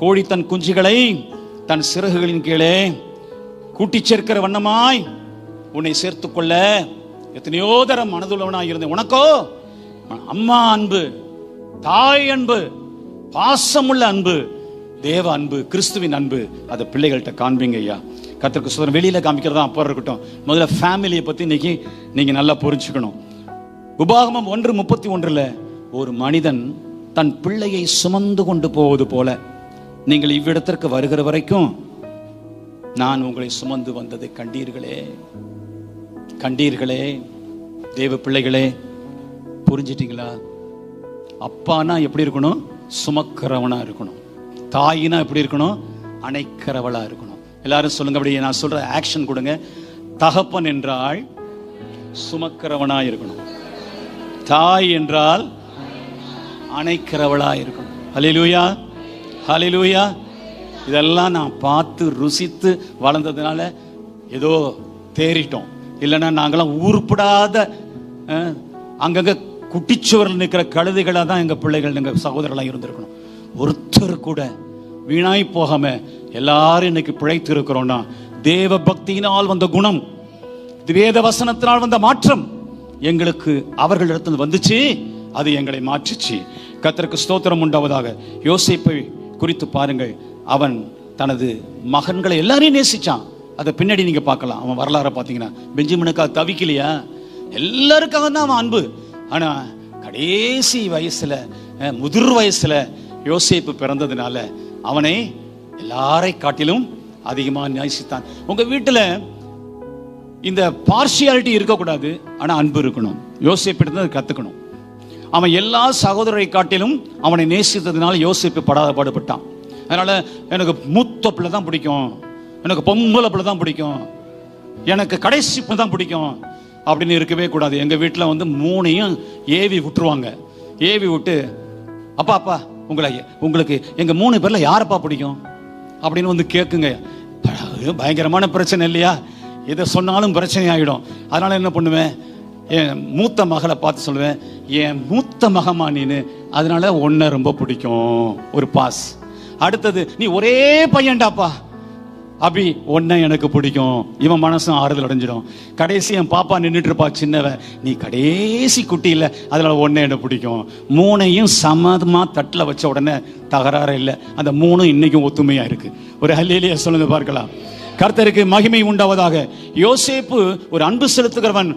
கோழி தன் குஞ்சுகளை தன் சிறகுகளின் கீழே கூட்டி சேர்க்கிற வண்ணமாய் உன்னை சேர்த்துக் கொள்ள எத்தனையோ தரம் மனதுள்ளவனாய் இருந்தேன். உனக்கோ அம்மா அன்பு, தாய் அன்பு, பாசமுள்ள அன்பு, தேவ அன்பு, கிறிஸ்துவின் அன்பு. அதை பிள்ளைகள்கிட்ட காண்பீங்க ஐயா. கர்த்தருக்கு ஸ்தோத்திரம். வெளியில காமிக்கிறதா அப்புறம் இருக்கட்டும், முதல்ல ஃபேமிலியை பத்தி இன்னைக்கு நீங்க நல்லா புரிஞ்சுக்கணும். உபாகமம் 1:31 ஒரு மனிதன் தன் பிள்ளையை சுமந்து கொண்டு போவது போல நீங்கள் இவ்விடத்திற்கு வருகிற வரைக்கும் நான் உங்களை சுமந்து வந்ததை கண்டீர்களே. கண்டீர்களே தேவ பிள்ளைகளே, புரிஞ்சிட்டீங்களா? அப்பானா எப்படி இருக்கணும்? சுமக்கிறவனா இருக்கணும். தாயினா எப்படி இருக்கணும்? அணைக்கிறவளா இருக்கணும். எல்லாரும் சொல்லுங்க, அப்படியே நான் சொல்ற ஆக்ஷன் கொடுங்க. தகப்பன் என்றால் சுமக்கிறவனா இருக்கணும், தாய் என்றால் அணைக்கிறவளா இருக்கணும். ஹல்லேலூயா, ஹல்லேலூயா. இதெல்லாம் நான் பார்த்து ருசித்து வளர்ந்ததுனால ஏதோ தேறிட்டோம். இல்லைன்னா நாங்களாம் உருப்படாத அங்கங்க குட்டிச்சுவரில் நிற்கிற கழுதைகளாக தான் எங்கள் பிள்ளைகள், எங்கள் சகோதரர்களாக இருந்திருக்கணும். ஒருத்தர் கூட வீணாய் போகாம எல்லாரும் இன்னைக்கு பிழைத்து இருக்கிறோம்னா தேவ பக்தியினால் வந்த குணம், வேத வசனத்தினால் வந்த மாற்றம் எங்களுக்கு அவர்களிடத்தில் வந்துச்சு. அது எங்களை மாற்றிச்சு. கர்த்தருக்கு ஸ்தோத்திரம் உண்டாவதாக. யோசேப்பை குறித்து பாருங்கள். அவன் தனது மகன்களை எல்லாரையும் நேசிச்சான். அதை பின்னாடி நீங்க பார்க்கலாம். அவன் வரலாற பார்த்தீங்கன்னா பெஞ்சமினுக்காக தவிக்கலையா? எல்லாருக்காக தான் அவன் அன்பு. ஆனா கடைசி வயசுல, முதிர் வயசுல யோசேப்பு பிறந்ததுனால அவனை எல்லாரை காட்டிலும் அதிகமாக நேசித்தான். உங்க வீட்டுல இந்த பார்ஷியாலிட்டி இருக்கக்கூடாது, ஆனா அன்பு இருக்கணும். யோசேப்பு கத்துக்கணும். அவன் எல்லா சகோதரரை காட்டிலும் அவனை நேசித்ததுனால யோசேப்பு படாத பாடுபட்டான். அதனால எனக்கு மூத்த பிள்ளை தான் பிடிக்கும், எனக்கு பொம்பளை பிள்ளை தான் பிடிக்கும், எனக்கு கடைசி பிள்ளை தான் பிடிக்கும் அப்படின்னு இருக்கவே கூடாது. எங்க வீட்டில் வந்து 3ஐயும் ஏவி விட்டுருவாங்க. ஏவி விட்டு அப்பா அப்பா உங்களுக்கு எங்க 3 பேர்ல யாரப்பா பிடிக்கும் அப்படின்னு வந்து கேட்குங்க. பயங்கரமான பிரச்சனை இல்லையா? எதை சொன்னாலும் பிரச்சனை ஆகிடும். அதனால என்ன பண்ணுவேன், என் மூத்த மகளை பார்த்து சொல்லுவேன், என் மூத்த மகமா நீனு, அதனால உன்னை ரொம்ப பிடிக்கும், ஒரு பாஸ். அடுத்தது, நீ ஒரே பையன்டாப்பா, அப்படி ஒன்ன எனக்கு பிடிக்கும், இவன் மனசும் ஆறுதல் அடைஞ்சிடும். கடைசி என் பாப்பா நின்றுட்டு இருப்பா சின்னவன், நீ கடைசி குட்டி இல்லை, அதனால ஒன்ன எனக்கு பிடிக்கும். 3ஐயும் சமதமா தட்டில் வச்ச உடனே தகராறு இல்லை. அந்த 3 இன்னைக்கும் ஒத்துமையா இருக்கு. ஒரு ஹல்லேலூயா சொல்லுங்க பார்க்கலாம். கர்த்தருக்கு மகிமை உண்டாவதாக. யோசேப்பு ஒரு அன்பு செலுத்துகிறவன்.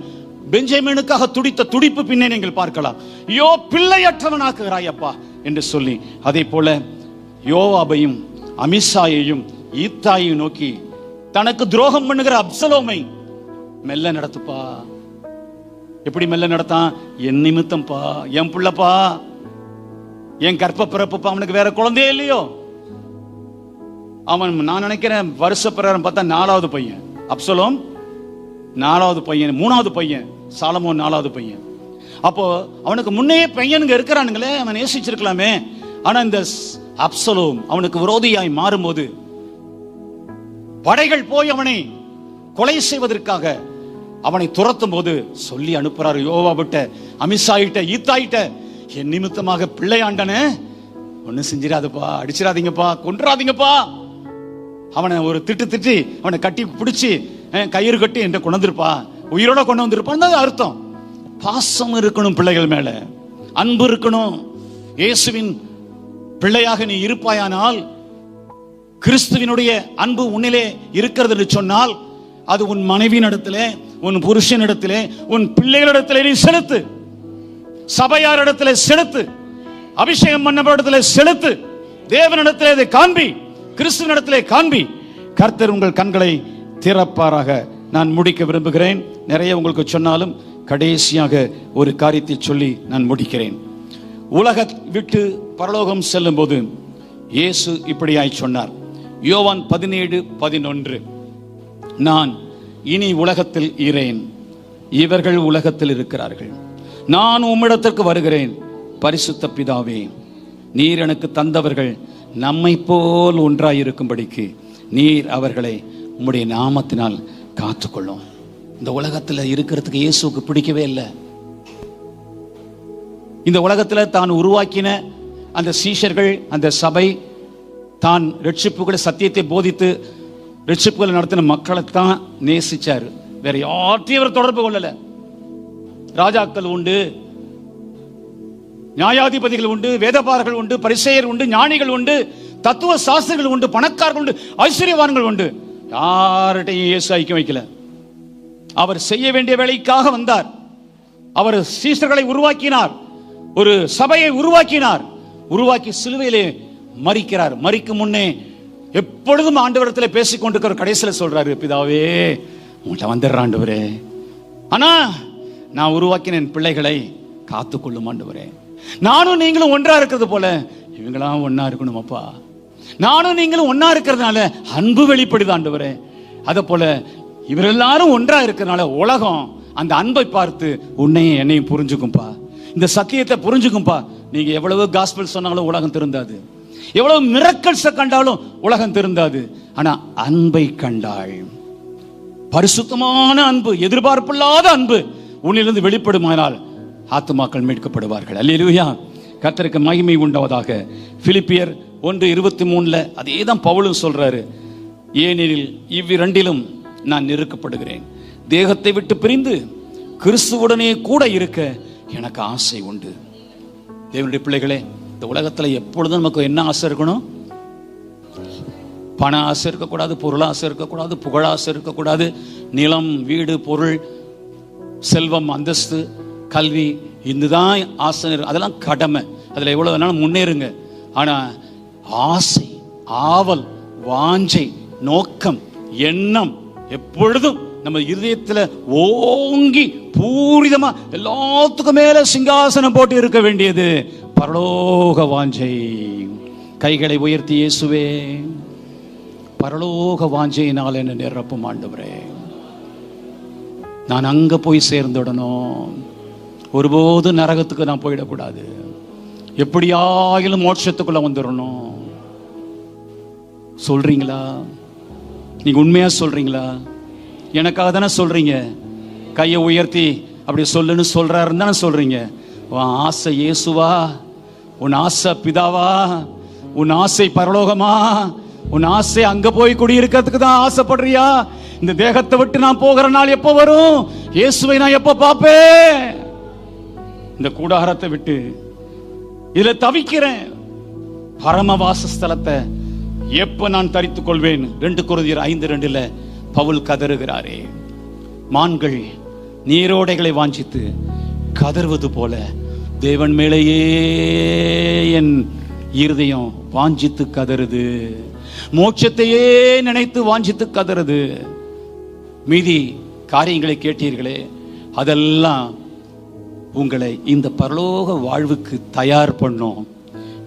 பெஞ்சமினுக்காக துடித்த துடிப்பு பின்னே நீங்கள் பார்க்கலாம். யோ பிள்ளையற்றவனாக்குகிறாயப்பா என்று சொல்லி. அதே போல யோவாபையும் அமிசாயையும் ஈத்தாயையும் நோக்கி தனக்கு துரோகம் பண்ணுகிற அப்சலோமை மெல்ல நடத்துப்பா. எப்படி மெல்ல நடத்தான்? என் நிமித்தம்பா, என் பிள்ளைப்பா, என் கற்ப பிறப்புப்பா, அவனுக்கு வேற குழந்தையே இல்லையோ. அவன் நான் நினைக்கிறேன் வருஷ பிரகாரம் பார்த்தா 4வது பையன் அப்சலோம், 4வது பையன், 3வது பையன் சாலமோன், 4வது பையன். அப்போ அவனுக்கு முன்னே பையனுங்க இருக்கிறானுங்களே, அவன் நேசிச்சிருக்கலாமே. ஆனா இந்த அப்சலோம் அவனுக்கு விரோதியாய் மாறும்போது படைகள் போய் அவனை கொலை செய்வதற்காக அவனை துரத்தும் போது சொல்லி அனுப்புறாரு யோவாபிட்ட, அமிசாயிட்ட, ஈத்தாயிட்ட, என் நிமித்தமாக பிள்ளையாண்டனே ஒன்னும் செஞ்சிடாதப்பா, அடிச்சிடாதீங்கப்பா, கொன்றாதீங்கப்பா. அவனை ஒரு திட்டி அவனை கட்டி பிடிச்சி கயிறு கட்டி என்ற கொண்டு வந்திருப்பா, உயிரோட கொண்டு வந்திருப்பான் அர்த்தம். பாசம் இருக்கணும், பிள்ளைகள் மேல அன்பு இருக்கணும். இயேசுவின் பிள்ளையாக நீ இருப்பாயானால், கிறிஸ்துவினுடைய அன்பு உன்னிலே இருக்கிறது என்று சொன்னால், அது உன் மனைவியினிடத்திலே, உன் புருஷனிடத்திலே, உன் பிள்ளைகளிடத்திலே நீ செலுத்து. சபையாரிடத்திலே செலுத்து, அபிஷேகம் பண்ணப்படத்திலே செலுத்து, தேவனிடத்திலே இதை காண்பி, கிறிஸ்துவினிடத்திலே காண்பி. கர்த்தர் உங்கள் கண்களை திறப்பாராக. நான் முடிக்க விரும்புகிறேன். நிறைய உங்களுக்கு சொன்னாலும் கடைசியாக ஒரு காரியத்தை சொல்லி நான் முடிக்கிறேன். உலக விட்டு பரலோகம் செல்லும் போது இயேசு இப்படியாய் சொன்னார். யோவான் 17:11, நான் இனி உலகத்தில் இரேன், இவர்கள் உலகத்தில் இருக்கிறார்கள், நான் உம்மிடத்திற்கு வருகிறேன். பரிசுத்த பிதாவே, நீர் எனக்கு தந்தவர்கள் நம்மை போல் ஒன்றாயிருக்கும்படிக்கு நீர் அவர்களை உம்முடைய நாமத்தினால் காத்துக்கொள்ளும். இந்த உலகத்தில் இருக்கிறதுக்கு இயேசுக்கு பிடிக்கவே இல்லை. இந்த உலகத்தில் தான் உருவாக்கின அந்த சீஷர்கள், அந்த சபை, தான் ரட்சிப்புகளை சத்தியத்தை போதித்து ரட்சிப்புகளை நடத்தின மக்களை தான் நேசிச்சார். வேற யார்ட்டையும் அவர் தொடர்பு கொள்ளல. ராஜாக்கள் உண்டு, நியாயாதிபதிகள் உண்டு, வேதபாரர்கள் உண்டு, பரிசேயர் உண்டு, ஞானிகள் உண்டு, தத்துவ சாஸ்திரிகள் உண்டு, பணக்காரர்கள் உண்டு, ஐஸ்வர்யவான்கள் உண்டு. யார்கிட்டையும் இயேசு ஐக்கியம் வைக்கல. அவர் செய்ய வேண்டிய வேலைக்காக வந்தார். அவர் சீஷர்களை உருவாக்கினார், ஒரு சபையை உருவாக்கினார், உருவாக்கி சிலுவையிலே மரிக்கிறார். மரிக்கும் முன்னே எப்பொழுதும் ஆண்டவரிடத்தில் பேசிக் கொண்டிருக்கிற கடைசியில் சொல்றாரு, பிதாவே உங்கள்கிட்ட வந்துடுறேன் ஆண்டவரே, ஆனா நான் உருவாக்கின என் பிள்ளைகளை காத்துக்கொள்ளும் ஆண்டவரே. நானும் நீங்களும் ஒன்றா இருக்கிறது போல இவங்களாம் ஒன்னா இருக்கணும் அப்பா. நானும் நீங்களும் ஒன்னா இருக்கிறதுனால அன்பு வெளிப்படுது ஆண்டவரே. அத போல இவரெல்லாரும் ஒன்றா இருக்கிறதுனால உலகம் அந்த அன்பை பார்த்து உன்னையும் என்னையும் புரிஞ்சுக்கும்பா, இந்த சத்தியத்தை புரிஞ்சுக்கும்பா. நீங்க எவ்வளவு காஸ்பல் சொன்னாலும் உலகம் திருந்தாது, எவ்வளவு மிரக்கல்ஸை கண்டாலும் உலகம் திருந்தாது. ஆனா அன்பை கண்டாள், பரிசுத்தமான அன்பு, எதிர்பார்ப்பில்லாத அன்பு உன்னிலிருந்து வெளிப்படுமானால் ஆத்துமாக்கள் மீட்கப்படுவார்கள். அல்லேலூயா, கர்த்தருக்கு மகிமை உண்டாவதாக. பிலிப்பியர் 1:23 அதே தான் பவுலும் சொல்றாரு, ஏனெனில் இவ்விரண்டிலும் நான் நெருக்கப்படுகிறேன், தேகத்தை விட்டு பிரிந்து கிறிஸ்துவுடனே கூட இருக்க எனக்கு ஆசை உண்டு. தேவனுடைய பிள்ளைகளே, இந்த உலகத்துல எப்பொழுதும் நமக்கு என்ன ஆசை இருக்கணும்? பண ஆசை இருக்கக்கூடாது, பொருள் ஆசை இருக்கக்கூடாது, புகழாசை இருக்கக்கூடாது, நிலம், வீடு, பொருள், செல்வம், அந்தஸ்து, கல்வி, இதுதான் ஆசை. அதெல்லாம் கடமை, அதுல எவ்வளவு வேணாலும் முன்னேறுங்க. ஆனா ஆசை, ஆவல், வாஞ்சை, நோக்கம், எண்ணம் எப்பொழுதும் நம்ம இருதயத்துல ஓங்கி பூரிதமா எல்லாத்துக்கும் மேல சிங்காசனம் போட்டு இருக்க வேண்டியது பரலோக வாஞ்சை. கைகளை உயர்த்தி, இயேசுவே பரலோக வாஞ்சையினால் என்ன நிரப்பும் ஆண்டவரே. நான் அங்க போய் சேர்ந்துடணும், ஒருபோது நரகத்துக்கு நான் போயிடக்கூடாது, எப்படியாயிலும் மோட்சத்துக்குள்ள வந்துடணும். சொல்றீங்களா? நீங்க உண்மையா சொல்றீங்களா? எனக்காக தானே சொல்றீங்க? கையை உயர்த்தி அப்படி சொல்லுன்னு சொல்றாருன்னு தானே சொல்றீங்க? உன் ஆசை இயேசுவா? உன் ஆசை பிதாவா? உன் ஆசை பரலோகமா? உன் ஆசை அங்க போய் குடியிருக்கிறதுக்கு தான் ஆசைப்படுறியா? இந்த தேகத்தை விட்டு நான் போகிற நாள் எப்போ வரும்? இயேசுவை நான் எப்போ பார்ப்பேன்? இந்த கூடாரத்தை விட்டு இதுல தவிக்கிறேன், பரமவாசஸ்தலத்தை எப்ப நான் தரித்துக் கொள்வேன்? 2 கொரிந்தியர் 5:2 பவுல் கதறுகிறாரே, மான்கள் நீரோடைகளை வாஞ்சித்து கதறுவது போல தேவன் மேலேயே என் இருதயம் வாஞ்சித்து கதறுது, மோட்சத்தையே நினைத்து வாஞ்சித்து கதறுது. மீதி காரியங்களை கேட்டீர்களே, அதெல்லாம் உங்களை இந்த பரலோக வாழ்வுக்கு தயார் பண்ணும்.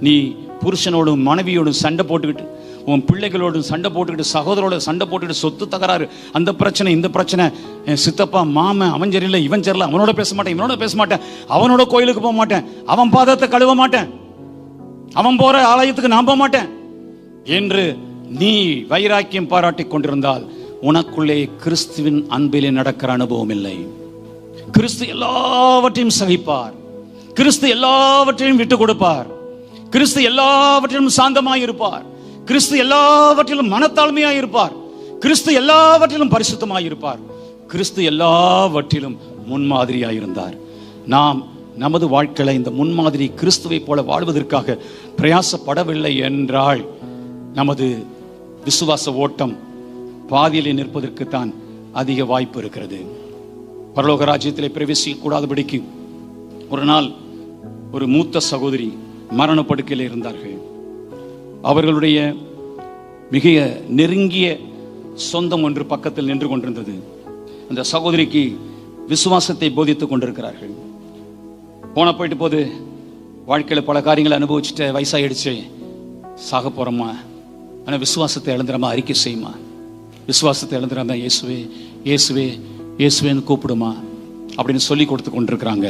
நீ புருஷனோடும் மனைவியோடும் சண்டை போட்டுக்கிட்டு, உன் பிள்ளைகளோடும் சண்டை போட்டுக்கிட்டு, சகோதரோட சண்டை போட்டுக்கிட்டு, சொத்து தகராறு, அந்த பிரச்சனை இந்த பிரச்சனை, என் சித்தப்பா மாமன் அவன் சரியில்லை இவன் சரியில்லை, அவனோட பேச மாட்டேன் இவனோட பேச மாட்டேன், அவனோட கோயிலுக்கு போக மாட்டேன், அவன் பாதத்தை கழுவ மாட்டேன், அவன் போற ஆலயத்துக்கு நான் போக மாட்டேன் என்று நீ வைராக்கியம் பாராட்டி கொண்டிருந்தால் உனக்குள்ளே கிறிஸ்துவின் அன்பிலே நடக்கிற அனுபவம் இல்லை. கிறிஸ்து எல்லாவற்றையும் சகிப்பார், கிறிஸ்து எல்லாவற்றையும் விட்டு கொடுப்பார், கிறிஸ்து எல்லாவற்றிலும் சாந்தமாய் இருப்பார், கிறிஸ்து எல்லாவற்றிலும் மனத்தாழ்மையாய் இருப்பார், கிறிஸ்து எல்லாவற்றிலும் பரிசுத்தமாய் இருப்பார், கிறிஸ்து எல்லாவற்றிலும் முன்மாதிரியாய் இருந்தார். நாம் நமது வாழ்க்கையில இந்த முன்மாதிரி கிறிஸ்துவை போல வாழ்வதற்காக பிரயாசப்படவில்லை என்றால் நமது விசுவாச ஓட்டம் பாதியிலே நிற்பதற்குத்தான் அதிக வாய்ப்பு இருக்கிறது. பரலோக ராஜ்யத்திலே பிரவேசிக்க கூடாதபடிக்கு ஒரு நாள் ஒரு மூத்த சகோதரி மரணப்படுக்கையில் இருந்தார்கள். அவர்களுடைய மிக நெருங்கிய சொந்தம் ஒன்று பக்கத்தில் நின்று கொண்டிருந்தது. அந்த சகோதரிக்கு விசுவாசத்தை போதித்துக் கொண்டிருக்கிறார்கள். போயிட்டு போது வாழ்க்கையில பல காரியங்களை அனுபவிச்சுட்டு வயசாயிடுச்சு, சாக போறோமா, ஆனா விசுவாசத்தை இழந்துடாம அறிக்கை செய்யுமா, விசுவாசத்தை இழந்துடாம இயேசுவே இயேசுவே இயேசுவேன்னு கூப்பிடுமா அப்படின்னு சொல்லி கொடுத்து கொண்டிருக்கிறாங்க.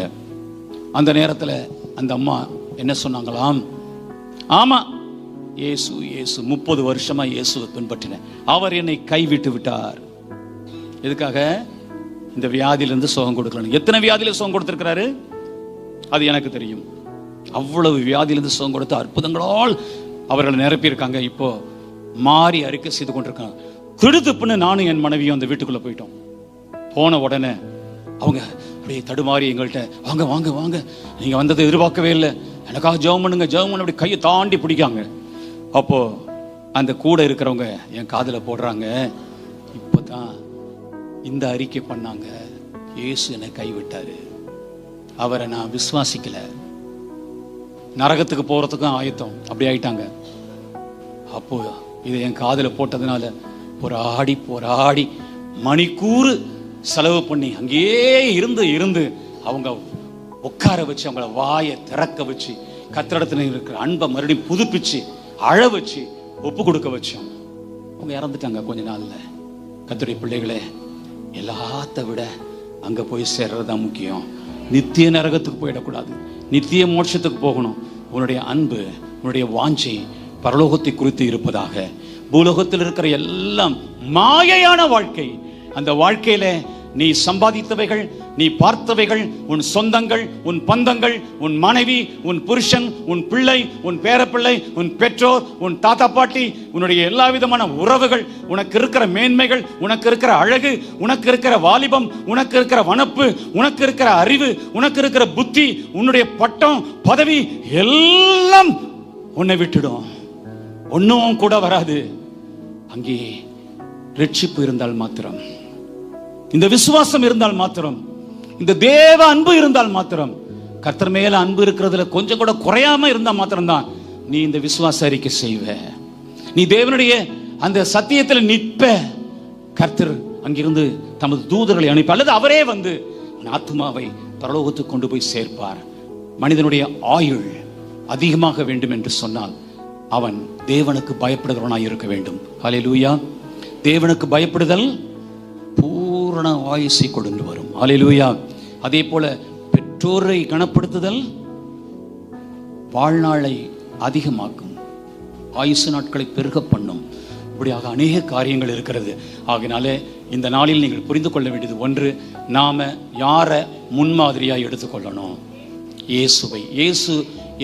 அந்த நேரத்தில் அந்த அம்மா என்ன சொன்னாங்களாம்? ஆமா, இயேசு இயேசு 30 வருஷமா இயேசுவை பின்பற்றினேன், அவர் என்னை கைவிட்டு விட்டார். எதுக்காக? இந்த வியாதியிலிருந்து சுகம் கொடுக்கணும். எத்தனை வியாதியில சுகம் கொடுத்திருக்கிறாரு அது எனக்கு தெரியும். அவ்வளவு வியாதியிலிருந்து சுகம் கொடுத்து அற்புதங்களால் அவர்களை நிரப்பியிருக்காங்க. இப்போ மாறி அறிக்கை செய்து கொண்டிருக்காங்க. திடுத்துப்புன்னு நானும் என் மனைவியும் அந்த வீட்டுக்குள்ள போயிட்டோம். போன உடனே அவங்க அப்படியே தடுமாறி எங்கள்கிட்ட, வாங்க வாங்க வாங்க, நீங்க வந்ததை எதிர்பார்க்கவே இல்லை, எனக்காக ஜெபம் பண்ணுங்க ஜெபம் பண்ண, அப்படி கையை தாண்டி பிடிக்காங்க. அப்போ அந்த கூட இருக்கிறவங்க என் காதுல போடுறாங்க, இப்பதான் இந்த அறிக்கை பண்ணாங்க, இயேசு என்னை கைவிட்டாரு, அவரை நான் விசுவாசிக்கல, நரகத்துக்கு போறதுக்கும் ஆயத்தம், அப்படி ஆயிட்டாங்க. அப்போ இதை என் காதுல போட்டதுனால போராடி போராடி மணிக்கூறு செலவு பண்ணி அங்கேயே இருந்து இருந்து அவங்க உட்கார வச்சு, அவங்கள வாயை திறக்க வச்சு, கத்திரத்துல இருக்கிற அன்பை மறுபடியும் புதுப்பிச்சு அழ வச்சு ஒப்பு கொடுக்க வச்சோம். அவங்க இறந்துட்டாங்க கொஞ்ச நாள்ல. கர்த்தருடைய பிள்ளைகளே, எல்லாத்த விட அங்க போய் சேர்றதுதான் முக்கியம். நித்திய நரகத்துக்கு போயிடக்கூடாது, நித்திய மோட்சத்துக்கு போகணும். உன்னுடைய அன்பு, உன்னுடைய வாஞ்சை பரலோகத்தை குறித்து இருப்பதாக. பூலோகத்தில் இருக்கிற எல்லாம் மாயையான வாழ்க்கை. அந்த வாழ்க்கையில நீ சம்பாதித்தவைகள், நீ பார்த்தவைகள், உன் சொந்தங்கள், உன் பந்தங்கள், உன் மனைவி, உன் புருஷன், உன் பிள்ளை, உன் பேரப்பிள்ளை, உன் பெற்றோர், உன் தாத்தா பாட்டி, உன்னுடைய எல்லா விதமான உறவுகள், உனக்கு இருக்கிற மேன்மைகள், உனக்கு இருக்கிற அழகு, உனக்கு இருக்கிற வாலிபம், உனக்கு இருக்கிற வனப்பு, உனக்கு இருக்கிற அறிவு, உனக்கு இருக்கிற புத்தி, உன்னுடைய பட்டம் பதவி எல்லாம் உன்னை விட்டுடும். ஒன்னும் கூட வராது. அங்கே ரட்சிப்பு இருந்தால் மாத்திரம், இந்த விசுவாசம் இருந்தால் மாத்திரம், இந்த தேவ அன்பு இருந்தால் மாத்திரம், கர்த்தர் மேல அன்பு இருக்கிறதுல கொஞ்சம் கூட குறையாம இருந்தா மாத்திரம்தான் நீ இந்த விசுவாச அறிக்கை செய்வ. நீ தேவனுடைய அந்த சத்தியத்தில் நிற்ப. கர்த்தர் அங்கிருந்து தமது தூதர்களை அனுப்பி அல்லது அவரே வந்து உன் ஆத்மாவை பரலோகத்துக்கு கொண்டு போய் சேர்ப்பார். மனிதனுடைய ஆயுள் அதிகமாக வேண்டும் என்று சொன்னால் அவன் தேவனுக்கு பயப்படுகிறவனாய் இருக்க வேண்டும். ஹல்லேலூயா. தேவனுக்கு பயப்படுதல் பூரண ஆயுசை கொண்டு வரும். ஹல்லேலூயா. அதே போல பெற்றோரை கனப்படுத்துதல் வாழ்நாளை அதிகமாக்கும், ஆயுசு நாட்களை பெருக பண்ணும். இப்படியாக அநேக காரியங்கள் இருக்கிறது. ஆகினாலே இந்த நாளில் நீங்கள் புரிந்து கொள்ள வேண்டியது ஒன்று, நாம யாரை முன்மாதிரியாய் எடுத்துக்கொள்ளணும்? இயேசுவை. இயேசு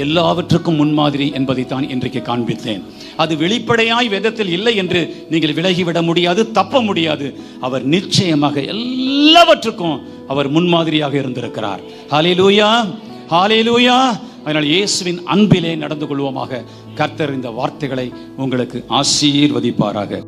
எல்லாவற்றுக்கும் முன்மாதிரி என்பதைத்தான் இன்றைக்கு காண்பித்தேன். அது வெளிப்படையாய் வேதத்தில் இல்லை என்று நீங்கள் விலகிவிட முடியாது, தப்ப முடியாது. அவர் நிச்சயமாக எல்லாவற்றுக்கும் அவர் முன்மாதிரியாக இருந்திருக்கிறார். ஹல்லேலூயா, ஹல்லேலூயா. அதனால் இயேசுவின் அன்பிலே நடந்து கொள்வோமாக. கர்த்தர் இந்த வார்த்தைகளை உங்களுக்கு ஆசீர்வதிப்பாராக.